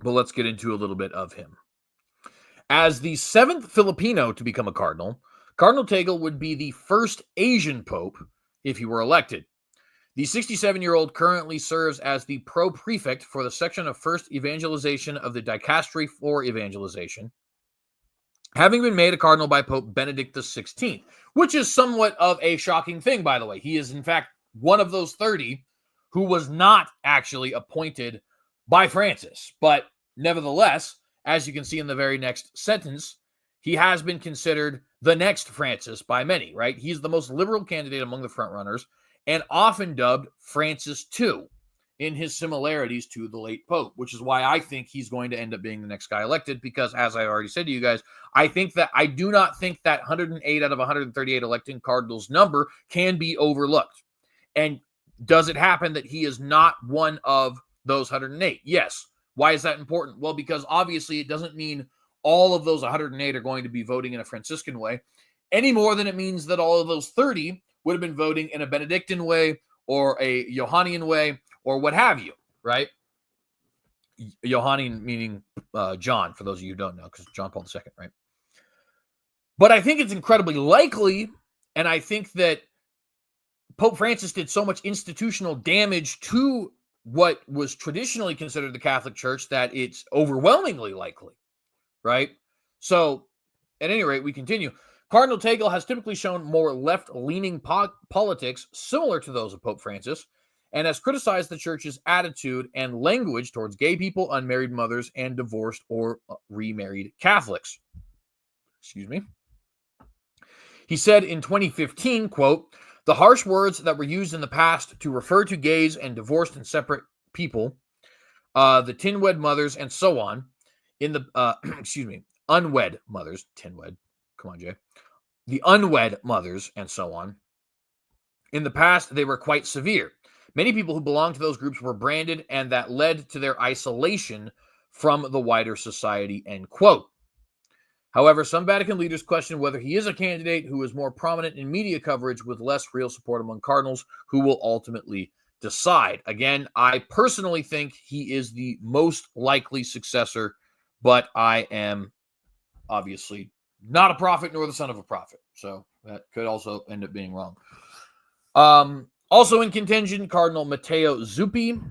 But let's get into a little bit of him. As the 7th Filipino to become a cardinal, Cardinal Tagle would be the first Asian pope if he were elected. The 67-year-old currently serves as the pro-prefect for the section of First Evangelization of the Dicastery for Evangelization, having been made a cardinal by Pope Benedict XVI, which is somewhat of a shocking thing, by the way. He is, in fact, one of those 30 who was not actually appointed by Francis. But nevertheless, as you can see in the very next sentence, he has been considered the next Francis by many, right? He's the most liberal candidate among the frontrunners, and often dubbed Francis II in his similarities to the late Pope, which is why I think he's going to end up being the next guy elected, because, as I already said to you guys, I do not think that 108 out of 138 electing cardinals number can be overlooked. And does it happen that he is not one of those 108? Yes. Why is that important? Well, because obviously it doesn't mean all of those 108 are going to be voting in a Franciscan way, any more than it means that all of those 30 would have been voting in a Benedictine way or a Johannian way or what have you, right? Johannian meaning John, for those of you who don't know, because John Paul II, right? But I think it's incredibly likely, and I think that Pope Francis did so much institutional damage to what was traditionally considered the Catholic Church that it's overwhelmingly likely, right? So, at any rate, we continue. Cardinal Tagle has typically shown more left-leaning politics similar to those of Pope Francis, and has criticized the church's attitude and language towards gay people, unmarried mothers, and divorced or remarried Catholics. Excuse me. He said in 2015, quote, "The harsh words that were used in the past to refer to gays and divorced and separate people, the tinwed mothers and so on, in the, unwed mothers, tinwed, come on, Jay, the unwed mothers and so on, in the past, they were quite severe. Many people who belonged to those groups were branded, and that led to their isolation from the wider society," end quote. However, some Vatican leaders question whether he is a candidate who is more prominent in media coverage with less real support among cardinals, who will ultimately decide. Again, I personally think he is the most likely successor, but I am obviously not a prophet nor the son of a prophet. So that could also end up being wrong. Also in contention, Cardinal Matteo Zuppi,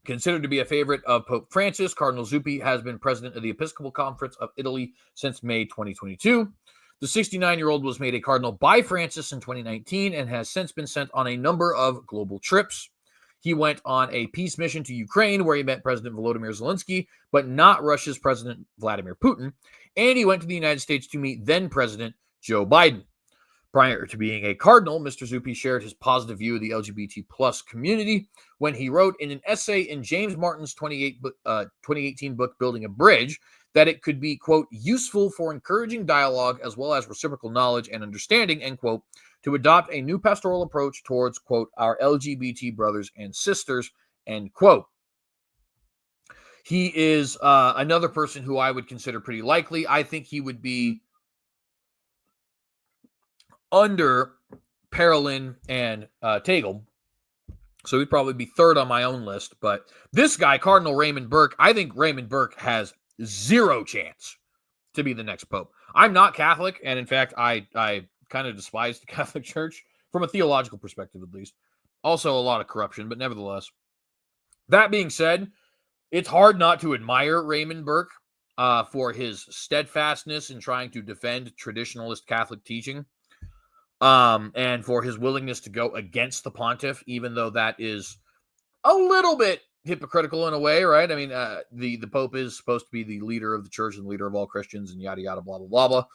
considered to be a favorite of Pope Francis. Cardinal Zuppi has been president of the Episcopal Conference of Italy since May 2022. The 69-year-old was made a cardinal by Francis in 2019 and has since been sent on a number of global trips. He went on a peace mission to Ukraine where he met President Volodymyr Zelensky, but not Russia's President Vladimir Putin. And he went to the United States to meet then President Joe Biden. Prior to being a cardinal, Mr. Zuppi shared his positive view of the LGBT plus community when he wrote in an essay in James Martin's 2018 book, Building a Bridge, that it could be, quote, useful for encouraging dialogue as well as reciprocal knowledge and understanding, end quote, to adopt a new pastoral approach towards, quote, our LGBT brothers and sisters, end quote. He is another person who I would consider pretty likely. I think he would be under Parolin and Tagle. So he'd probably be third on my own list. But this guy, Cardinal Raymond Burke, I think Raymond Burke has zero chance to be the next pope. I'm not Catholic, and in fact, I kind of despise the Catholic Church from a theological perspective, at least. Also, a lot of corruption, but nevertheless. That being said, it's hard not to admire Raymond Burke for his steadfastness in trying to defend traditionalist Catholic teaching, and for his willingness to go against the Pontiff, even though that is a little bit hypocritical in a way, right? I mean, the Pope is supposed to be the leader of the church and the leader of all Christians and yada, yada, blah, blah, blah, blah.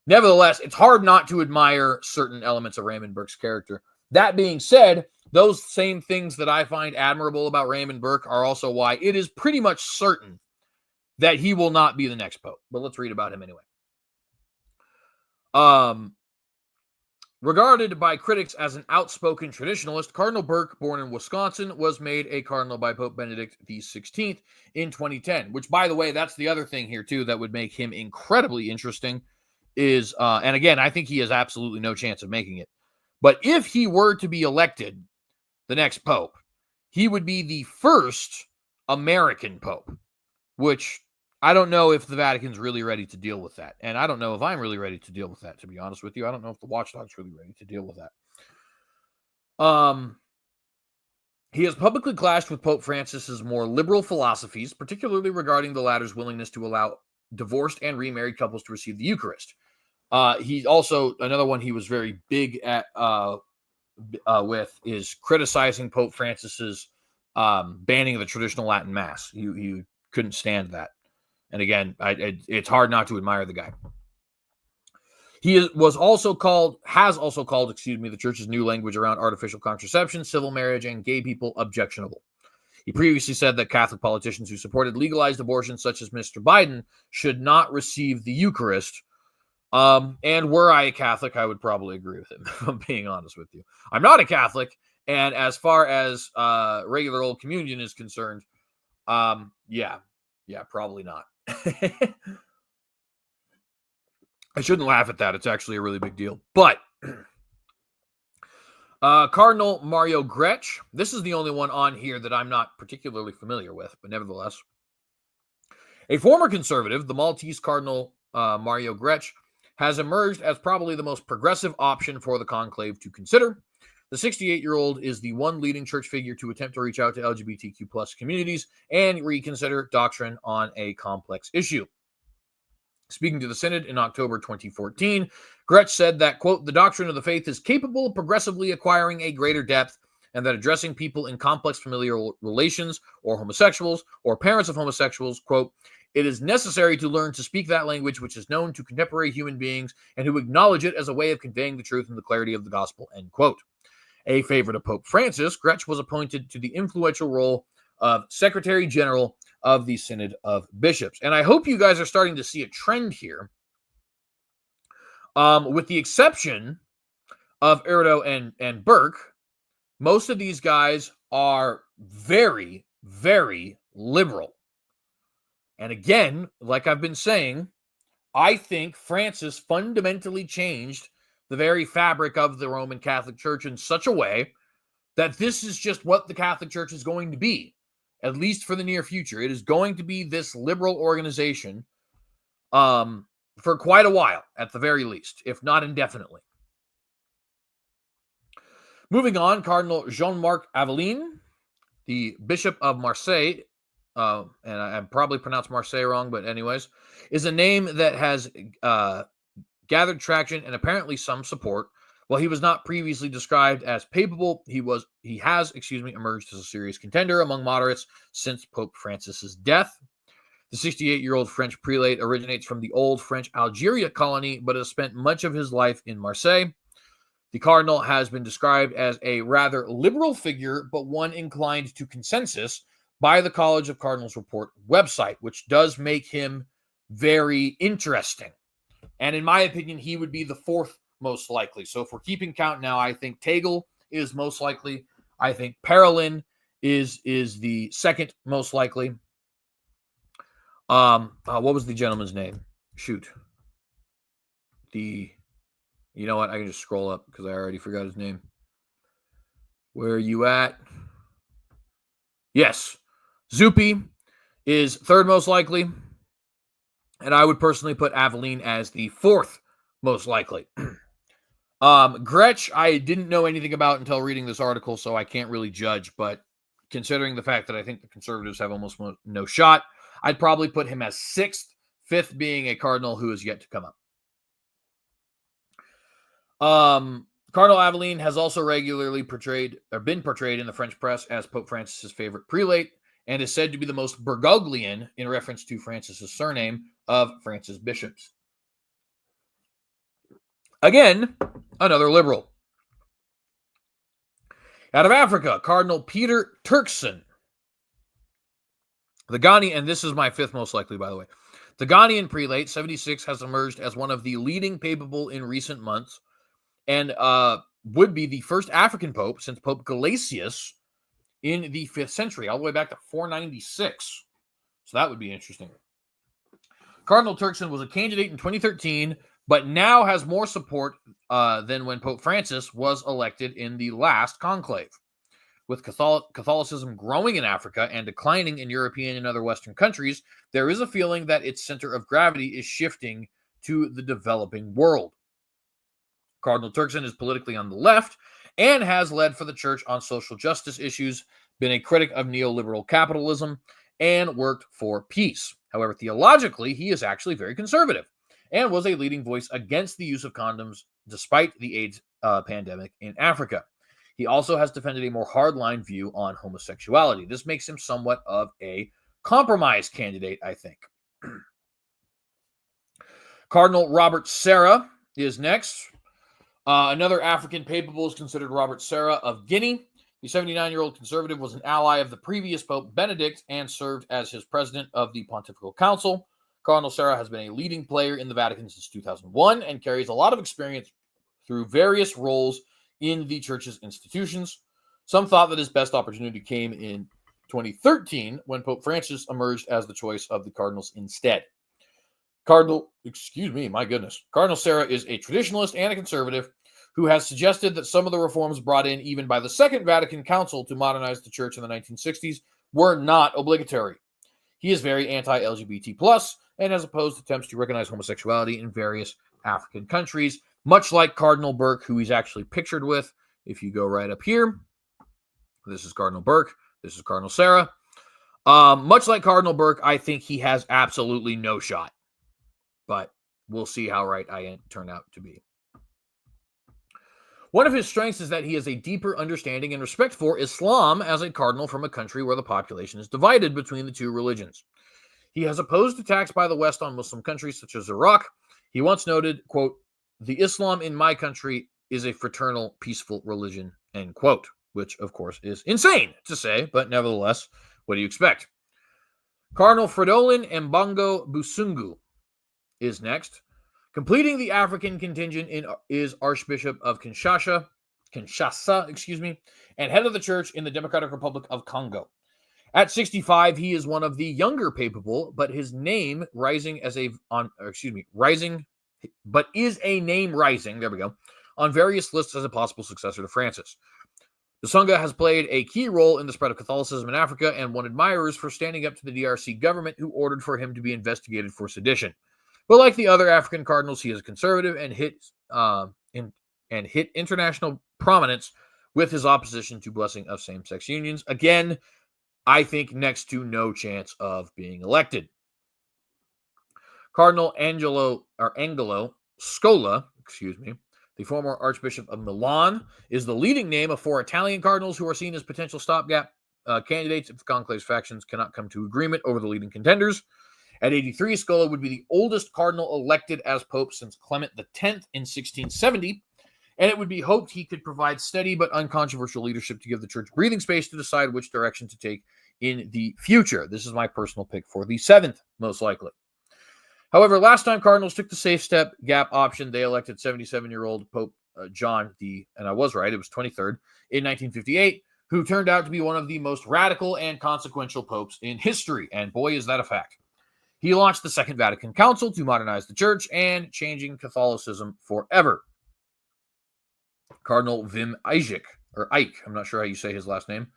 Nevertheless, it's hard not to admire certain elements of Raymond Burke's character. That being said, those same things that I find admirable about Raymond Burke are also why it is pretty much certain that he will not be the next Pope. But let's read about him anyway. Regarded by critics as an outspoken traditionalist, Cardinal Burke, born in Wisconsin, was made a cardinal by Pope Benedict XVI in 2010, which, by the way, that's the other thing here, too, that would make him incredibly interesting is, and again, I think he has absolutely no chance of making it, but if he were to be elected the next Pope, he would be the first American Pope, which I don't know if the Vatican's really ready to deal with that. And I don't know if I'm really ready to deal with that, to be honest with you. I don't know if the Watchdog's really ready to deal with that. He has publicly clashed with Pope Francis's more liberal philosophies, particularly regarding the latter's willingness to allow divorced and remarried couples to receive the Eucharist. He also, another one he was very big at with is criticizing Pope Francis's banning of the traditional Latin Mass. He couldn't stand that. And again, it's hard not to admire the guy. He has also called the church's new language around artificial contraception, civil marriage, and gay people objectionable. He previously said that Catholic politicians who supported legalized abortion, such as Mr. Biden, should not receive the Eucharist. And were I a Catholic, I would probably agree with him, if I'm being honest with you. I'm not a Catholic, and as far as regular old communion is concerned, yeah, probably not. I shouldn't laugh at that. It's actually a really big deal. But Cardinal Mario Gretsch, this is the only one on here that I'm not particularly familiar with, but nevertheless. A former conservative, the Maltese Cardinal Mario Gretsch, has emerged as probably the most progressive option for the conclave to consider. The 68-year-old is the one leading church figure to attempt to reach out to LGBTQ plus communities and reconsider doctrine on a complex issue. Speaking to the Synod in October 2014, Gretsch said that, quote, the doctrine of the faith is capable of progressively acquiring a greater depth and that addressing people in complex familial relations or homosexuals or parents of homosexuals, quote, it is necessary to learn to speak that language which is known to contemporary human beings and who acknowledge it as a way of conveying the truth and the clarity of the gospel, end quote. A favorite of Pope Francis, Gretsch was appointed to the influential role of Secretary General of the Synod of Bishops. And I hope you guys are starting to see a trend here. With the exception of Erdo and Burke, most of these guys are very, very liberal. And again, like I've been saying, I think Francis fundamentally changed the very fabric of the Roman Catholic Church in such a way that this is just what the Catholic Church is going to be, at least for the near future. It is going to be this liberal organization for quite a while, at the very least, if not indefinitely. Moving on, Cardinal Jean-Marc Aveline, the Bishop of Marseille, and I probably pronounced Marseille wrong, but anyways, is a name that has gathered traction and apparently some support. While he was not previously described as papal, he has emerged as a serious contender among moderates since Pope Francis's death. The 68-year-old French prelate originates from the old French Algeria colony, but has spent much of his life in Marseille. The cardinal has been described as a rather liberal figure, but one inclined to consensus by the College of Cardinals Report website, which does make him very interesting. And in my opinion, he would be the fourth most likely. So if we're keeping count now, I think Tagle is most likely. I think Parolin is the second most likely. What was the gentleman's name? Shoot. You know what? I can just scroll up because I already forgot his name. Where are you at? Yes. Zuppi is third most likely. And I would personally put Aveline as the fourth most likely. Gretsch, I didn't know anything about until reading this article, so I can't really judge. But considering the fact that I think the conservatives have almost no shot, I'd probably put him as sixth, fifth being a cardinal who is yet to come up. Cardinal Aveline has also regularly been portrayed in the French press as Pope Francis's favorite prelate and is said to be the most Bergoglian, in reference to Francis's surname, of France's bishops. Again, another liberal. Out of Africa, Cardinal Peter Turkson. The Ghanaian, and this is my fifth most likely, by the way. The Ghanaian prelate, 76, has emerged as one of the leading papal in recent months and would be the first African pope since Pope Gelasius in the 5th century, all the way back to 496. So that would be interesting. Cardinal Turkson was a candidate in 2013, but now has more support than when Pope Francis was elected in the last conclave. With Catholicism growing in Africa and declining in European and other Western countries, there is a feeling that its center of gravity is shifting to the developing world. Cardinal Turkson is politically on the left and has led for the church on social justice issues, been a critic of neoliberal capitalism, and worked for peace. However, theologically, he is actually very conservative and was a leading voice against the use of condoms despite the AIDS pandemic in Africa. He also has defended a more hardline view on homosexuality. This makes him somewhat of a compromise candidate, I think. Cardinal Robert Serra is next. Another African papal is considered Robert Serra of Guinea. The 79-year-old conservative was an ally of the previous Pope Benedict and served as his president of the Pontifical Council. Cardinal Serra has been a leading player in the Vatican since 2001 and carries a lot of experience through various roles in the church's institutions. Some thought that his best opportunity came in 2013 when Pope Francis emerged as the choice of the cardinals instead. Cardinal Serra is a traditionalist and a conservative who has suggested that some of the reforms brought in even by the Second Vatican Council to modernize the church in the 1960s were not obligatory. He is very anti-LGBT+, and has opposed attempts to recognize homosexuality in various African countries, much like Cardinal Burke, who he's actually pictured with. If you go right up here, this is Cardinal Burke, this is Cardinal Serra. Much like Cardinal Burke, I think he has absolutely no shot. But we'll see how right I turn out to be. One of his strengths is that he has a deeper understanding and respect for Islam as a cardinal from a country where the population is divided between the two religions. He has opposed attacks by the West on Muslim countries such as Iraq. He once noted, quote, "The Islam in my country is a fraternal, peaceful religion," end quote, which, of course, is insane to say, but nevertheless, what do you expect? Cardinal Fridolin Mbongo Busungu is next. Completing the African contingent is Archbishop of Kinshasa, and head of the church in the Democratic Republic of Congo. At 65, he is one of the younger papal, but his name rising on various lists as a possible successor to Francis. The Sangha has played a key role in the spread of Catholicism in Africa and won admirers for standing up to the DRC government, who ordered for him to be investigated for sedition. But like the other African cardinals, he is a conservative and hit international prominence with his opposition to blessing of same-sex unions. Again, I think next to no chance of being elected. Cardinal Angelo Scola, the former Archbishop of Milan, is the leading name of 4 Italian cardinals who are seen as potential stopgap candidates if the conclave's factions cannot come to agreement over the leading contenders. At 83, Scola would be the oldest cardinal elected as pope since Clement X in 1670, and it would be hoped he could provide steady but uncontroversial leadership to give the church breathing space to decide which direction to take in the future. This is my personal pick for the 7th, most likely. However, last time Cardinals took the safe step gap option, they elected 77-year-old Pope John and I was right, it was 23rd, in 1958, who turned out to be one of the most radical and consequential popes in history, and boy, is that a fact. He launched the Second Vatican Council to modernize the church and changing Catholicism forever. Cardinal Wim Eijk, I'm not sure how you say his last name.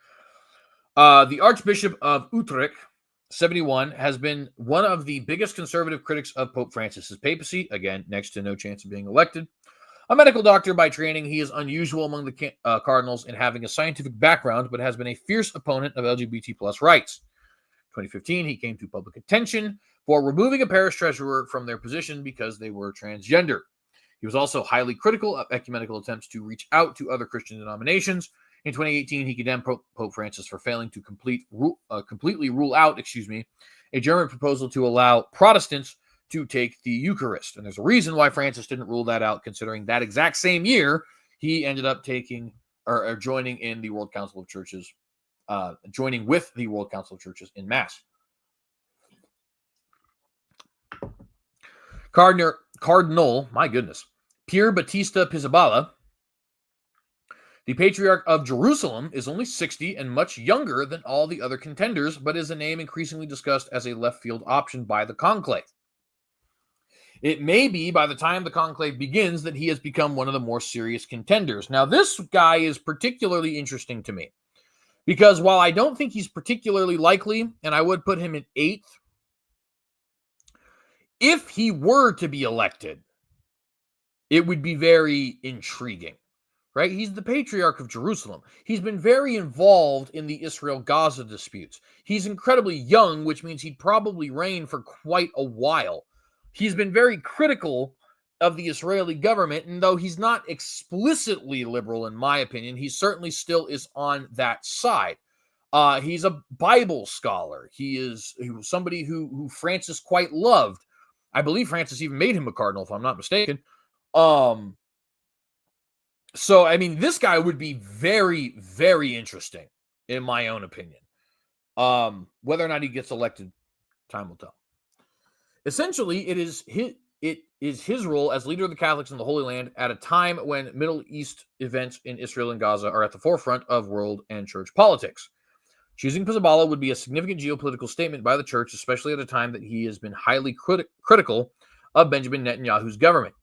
The Archbishop of Utrecht, 71, has been one of the biggest conservative critics of Pope Francis's papacy. Again, next to no chance of being elected. A medical doctor by training, he is unusual among the cardinals in having a scientific background, but has been a fierce opponent of LGBT plus rights. 2015, he came to public attention for removing a parish treasurer from their position because they were transgender. He was also highly critical of ecumenical attempts to reach out to other Christian denominations. In 2018, he condemned Pope Francis for failing to completely rule out, a German proposal to allow Protestants to take the Eucharist. And there's a reason why Francis didn't rule that out, considering that exact same year, he ended up joining in the World Council of Churches, joining with the World Council of Churches in Mass. Cardinal, my goodness, Pier Battista Pizzaballa, the Patriarch of Jerusalem, is only 60 and much younger than all the other contenders, but is a name increasingly discussed as a left field option by the conclave. It may be by the time the conclave begins that he has become one of the more serious contenders. Now, this guy is particularly interesting to me because while I don't think he's particularly likely, and I would put him in 8th, if he were to be elected, it would be very intriguing, right? He's the Patriarch of Jerusalem. He's been very involved in the Israel-Gaza disputes. He's incredibly young, which means he'd probably reign for quite a while. He's been very critical of the Israeli government, and though he's not explicitly liberal, in my opinion, he certainly still is on that side. He's a Bible scholar. He was somebody who Francis quite loved. I believe Francis even made him a cardinal, if I'm not mistaken. So, I mean, this guy would be very, very interesting, in my own opinion. Whether or not he gets elected, time will tell. Essentially, it is his role as leader of the Catholics in the Holy Land at a time when Middle East events in Israel and Gaza are at the forefront of world and church politics. Choosing Pizzaballa would be a significant geopolitical statement by the church, especially at a time that he has been highly critical of Benjamin Netanyahu's government.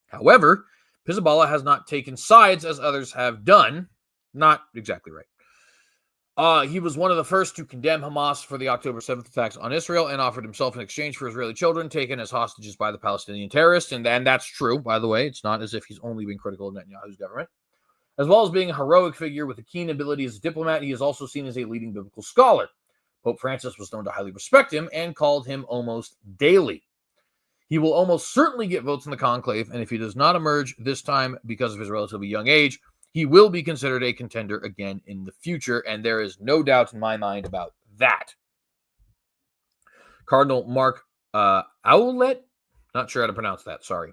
However, Pizzaballa has not taken sides as others have done. Not exactly right. He was one of the first to condemn Hamas for the October 7th attacks on Israel and offered himself in exchange for Israeli children taken as hostages by the Palestinian terrorists. And that's true, by the way. It's not as if he's only been critical of Netanyahu's government. As well as being a heroic figure with a keen ability as a diplomat, he is also seen as a leading biblical scholar. Pope Francis was known to highly respect him and called him almost daily. He will almost certainly get votes in the conclave, and if he does not emerge this time because of his relatively young age, he will be considered a contender again in the future, and there is no doubt in my mind about that. Cardinal Mark Ouellet, not sure how to pronounce that, sorry.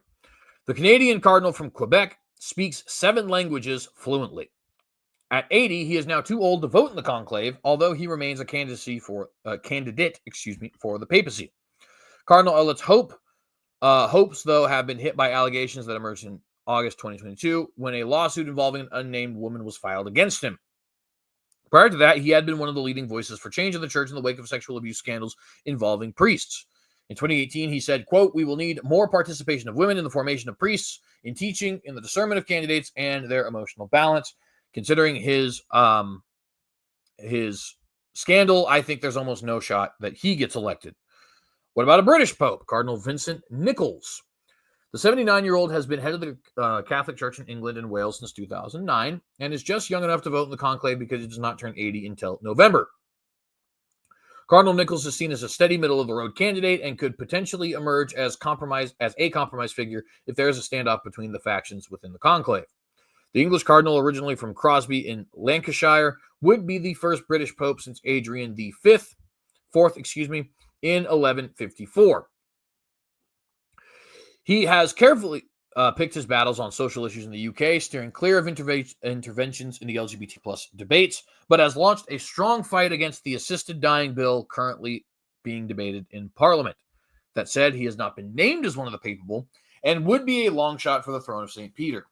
The Canadian cardinal from Quebec speaks 7 languages fluently. At 80, he is now too old to vote in the conclave, although he remains a candidate for the papacy. Cardinal Ouellet's hopes, though, have been hit by allegations that emerged in August 2022 when a lawsuit involving an unnamed woman was filed against him. Prior to that, he had been one of the leading voices for change in the church in the wake of sexual abuse scandals involving priests. In 2018, he said, quote, "We will need more participation of women in the formation of priests, in teaching, in the discernment of candidates, and their emotional balance." Considering his scandal, I think there's almost no shot that he gets elected. What about a British Pope, Cardinal Vincent Nichols? The 79-year-old has been head of the Catholic Church in England and Wales since 2009 and is just young enough to vote in the conclave because he does not turn 80 until November. Cardinal Nichols is seen as a steady middle-of-the-road candidate and could potentially emerge as a compromise figure if there is a standoff between the factions within the conclave. The English cardinal, originally from Crosby in Lancashire, would be the first British pope since Adrian the Fourth, in 1154. He has carefully picked his battles on social issues in the UK, steering clear of interventions in the LGBT plus debates, but has launched a strong fight against the assisted dying bill currently being debated in Parliament. That said, he has not been named as one of the papal and would be a long shot for the throne of St. Peter.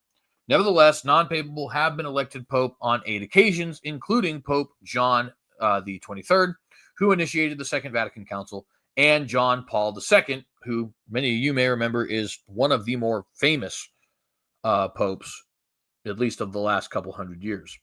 Nevertheless, non-papal have been elected pope on 8 occasions, including Pope John the 23rd, who initiated the Second Vatican Council, and John Paul II, who many of you may remember is one of the more famous popes, at least of the last couple hundred years.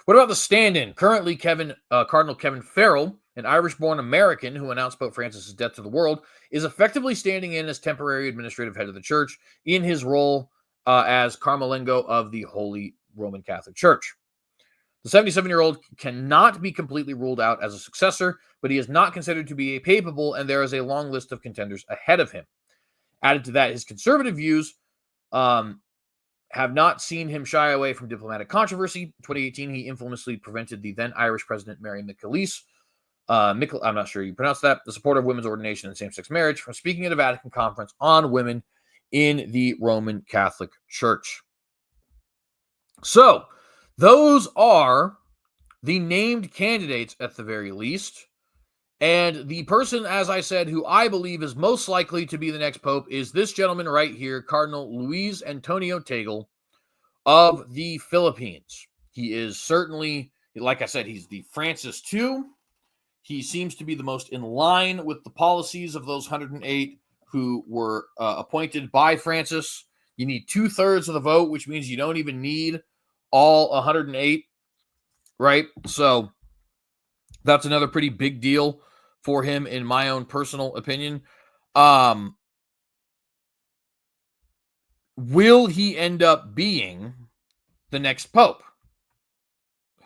What about the stand-in? Currently, Cardinal Kevin Farrell, an Irish-born American who announced Pope Francis' death to the world, is effectively standing in as temporary administrative head of the church in his role as Carmelengo of the Holy Roman Catholic Church. The 77-year-old cannot be completely ruled out as a successor, but he is not considered to be a papal, and there is a long list of contenders ahead of him. Added to that, his conservative views have not seen him shy away from diplomatic controversy. In 2018, he infamously prevented the then Irish President Mary McAleese, I'm not sure you pronounce that, the supporter of women's ordination and same-sex marriage, from speaking at a Vatican conference on women in the Roman Catholic Church. So, those are the named candidates at the very least. And the person, as I said, who I believe is most likely to be the next pope is this gentleman right here, Cardinal Luis Antonio Tagle of the Philippines. He is certainly, like I said, he's the Francis II. He seems to be the most in line with the policies of those 108 who were appointed by Francis. You need 2/3 of the vote, which means you don't even need all 108, right? So that's another pretty big deal for him, in my own personal opinion. Will he end up being the next pope?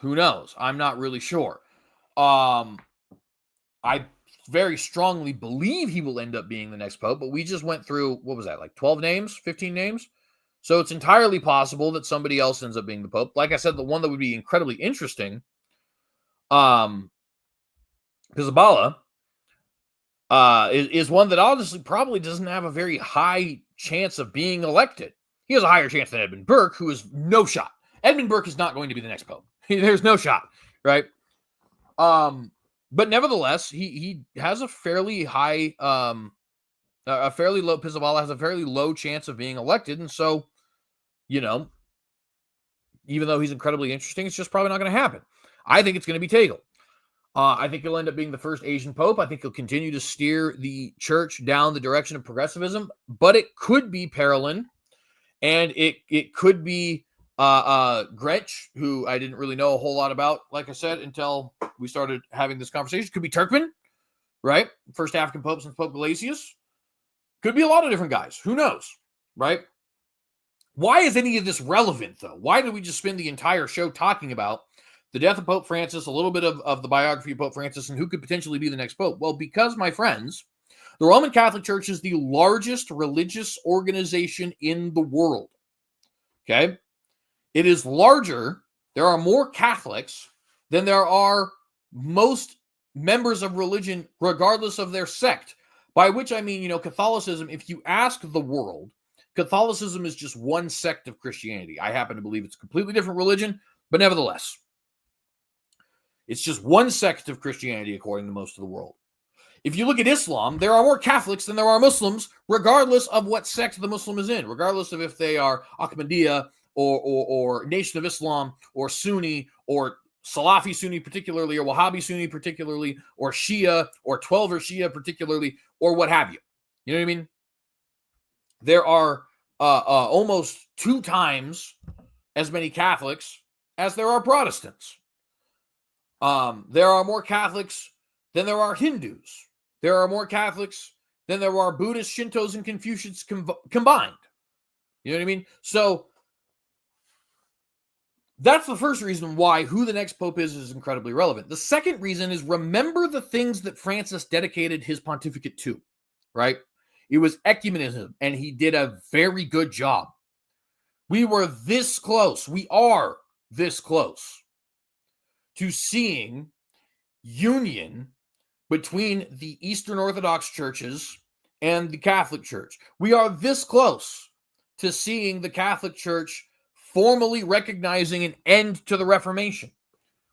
Who knows? I'm not really sure. I very strongly believe he will end up being the next pope, but we just went through, what was that, like 12 names, 15 names? So it's entirely possible that somebody else ends up being the pope. Like I said, the one that would be incredibly interesting, Pizzaballa, is one that honestly probably doesn't have a very high chance of being elected. He has a higher chance than Edmund Burke, who is no shot. Edmund Burke is not going to be the next pope. There's no shot, right? But nevertheless, he has a fairly high, a fairly low, Pizzaballa has a fairly low chance of being elected. And so, even though he's incredibly interesting, it's just probably not going to happen. I think it's going to be Tagle. I think he'll end up being the first Asian pope. I think he'll continue to steer the church down the direction of progressivism, but it could be Parolin, and it could be Gretsch, who I didn't really know a whole lot about, like I said, until we started having this conversation. Could be Turkmen, right? First African pope since Pope Gelasius. Could be a lot of different guys. Who knows, right? Why is any of this relevant, though? Why did we just spend the entire show talking about the death of Pope Francis, a little bit of the biography of Pope Francis, and who could potentially be the next pope? Well, because, my friends, the Roman Catholic Church is the largest religious organization in the world. Okay? It is larger. There are more Catholics than there are most members of religion, regardless of their sect. By which I mean, Catholicism, if you ask the world, Catholicism is just one sect of Christianity. I happen to believe it's a completely different religion, but nevertheless, it's just one sect of Christianity according to most of the world. If you look at Islam, there are more Catholics than there are Muslims, regardless of what sect the Muslim is in, regardless of if they are Ahmadiyya or Nation of Islam or Sunni or Salafi Sunni particularly, or Wahhabi Sunni particularly, or Shia or 12er Shia particularly, or what have you. You know what I mean? There are almost 2 times as many Catholics as there are Protestants. There are more Catholics than there are Hindus. There are more Catholics than there are Buddhists, Shintos, and Confucians combined. You know what I mean? So That's the first reason why who the next pope is incredibly relevant. The second reason is remember the things that Francis dedicated his pontificate to, right? It was ecumenism, and he did a very good job. We were this close. We are this close to seeing union between the Eastern Orthodox churches and the Catholic Church. We are this close to seeing the Catholic Church formally recognizing an end to the Reformation.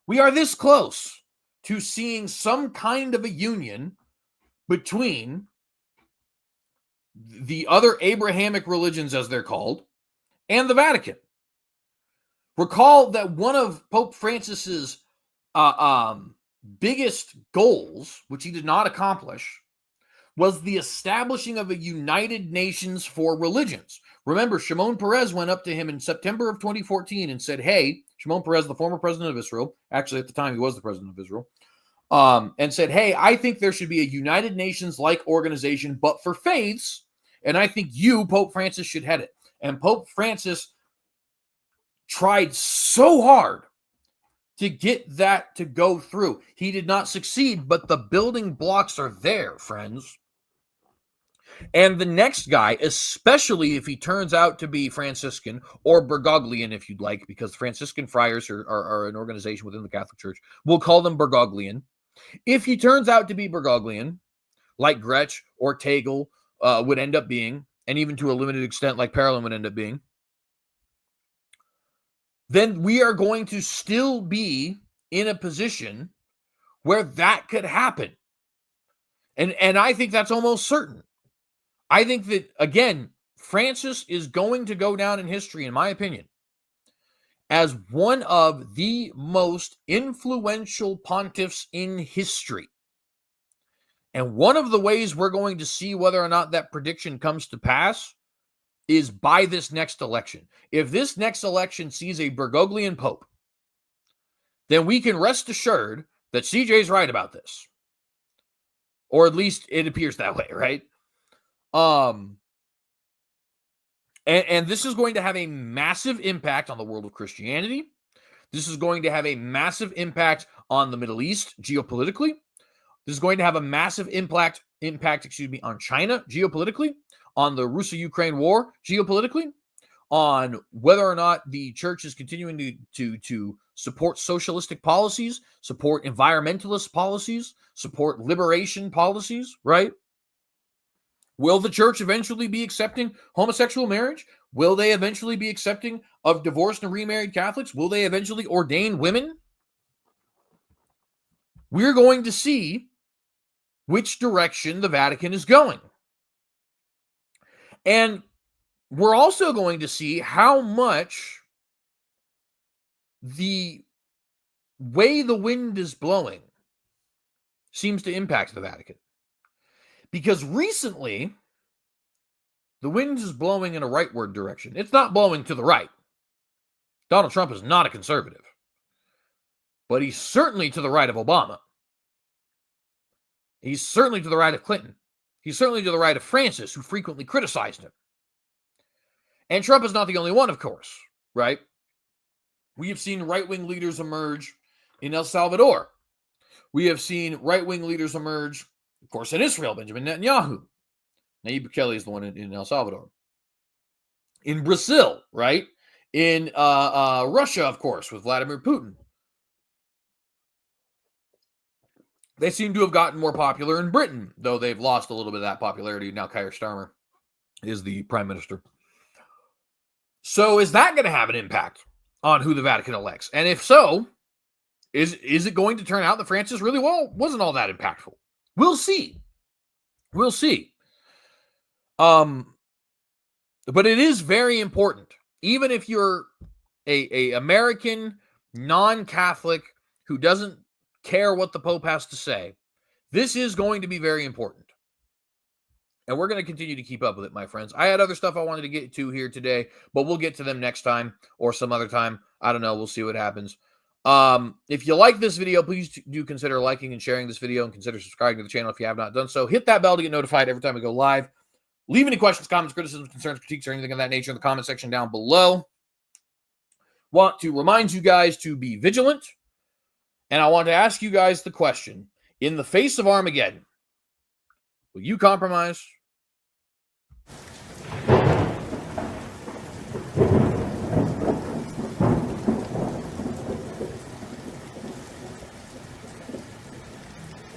We are this close to seeing some kind of a union between the other Abrahamic religions, as they're called, and the Vatican. Recall that one of Pope Francis's biggest goals, which he did not accomplish, was the establishing of a United Nations for religions. Remember, Shimon Peres went up to him in September of 2014 and said, hey, Shimon Peres, the former president of Israel, actually at the time he was the president of Israel, and said, hey, I think there should be a United Nations-like organization, but for faiths, and I think you, Pope Francis, should head it. And Pope Francis tried so hard to get that to go through. He did not succeed, but the building blocks are there, friends. And the next guy, especially if he turns out to be Franciscan or Bergoglian, if you'd like, because Franciscan friars are an organization within the Catholic Church, we'll call them Bergoglian. If he turns out to be Bergoglian, like Gretsch or Tegel would end up being, and even to a limited extent like Parolin would end up being, then we are going to still be in a position where that could happen. And I think that's almost certain. I think that, again, Francis is going to go down in history, in my opinion, as one of the most influential pontiffs in history. And one of the ways we're going to see whether or not that prediction comes to pass is by this next election. If this next election sees a Bergoglian pope, then we can rest assured that CJ's right about this. Or at least it appears that way, right? And this is going to have a massive impact on the world of Christianity. This is going to have a massive impact on the Middle East geopolitically. This is going to have a massive impact, on China geopolitically, on the Russia-Ukraine war geopolitically, on whether or not the church is continuing to support socialistic policies, support environmentalist policies, support liberation policies, right? Will the church eventually be accepting homosexual marriage? Will they eventually be accepting of divorced and remarried Catholics? Will they eventually ordain women? We're going to see which direction the Vatican is going. And we're also going to see how much the way the wind is blowing seems to impact the Vatican. Because recently, the wind is blowing in a rightward direction. It's not blowing to the right. Donald Trump is not a conservative. But he's certainly to the right of Obama. He's certainly to the right of Clinton. He's certainly to the right of Francis, who frequently criticized him. And Trump is not the only one, of course, right? We have seen right-wing leaders emerge in El Salvador. We have seen right-wing leaders emerge, of course, in Israel, Benjamin Netanyahu. Nayib Bukele is the one in El Salvador. In Brazil, right? In Russia, of course, with Vladimir Putin. They seem to have gotten more popular in Britain, though they've lost a little bit of that popularity. Now Keir Starmer is the prime minister. So is that going to have an impact on who the Vatican elects? And if so, is it going to turn out that Francis really wasn't all that impactful? We'll see. We'll see. But it is very important, even if you're a American non-Catholic who doesn't care what the Pope has to say, this is going to be very important. And we're going to continue to keep up with it, my friends. I had other stuff I wanted to get to here today, but we'll get to them next time or some other time. I don't know. We'll see what happens. If you like this video, please do consider liking and sharing this video, and consider subscribing to the channel if you have not done so. Hit that bell to get notified every time we go live. Leave any questions, comments, criticisms, concerns, critiques, or anything of that nature in the comment section down below. want to remind you guys to be vigilant. And I want to ask you guys the question, in the face of Armageddon, will you compromise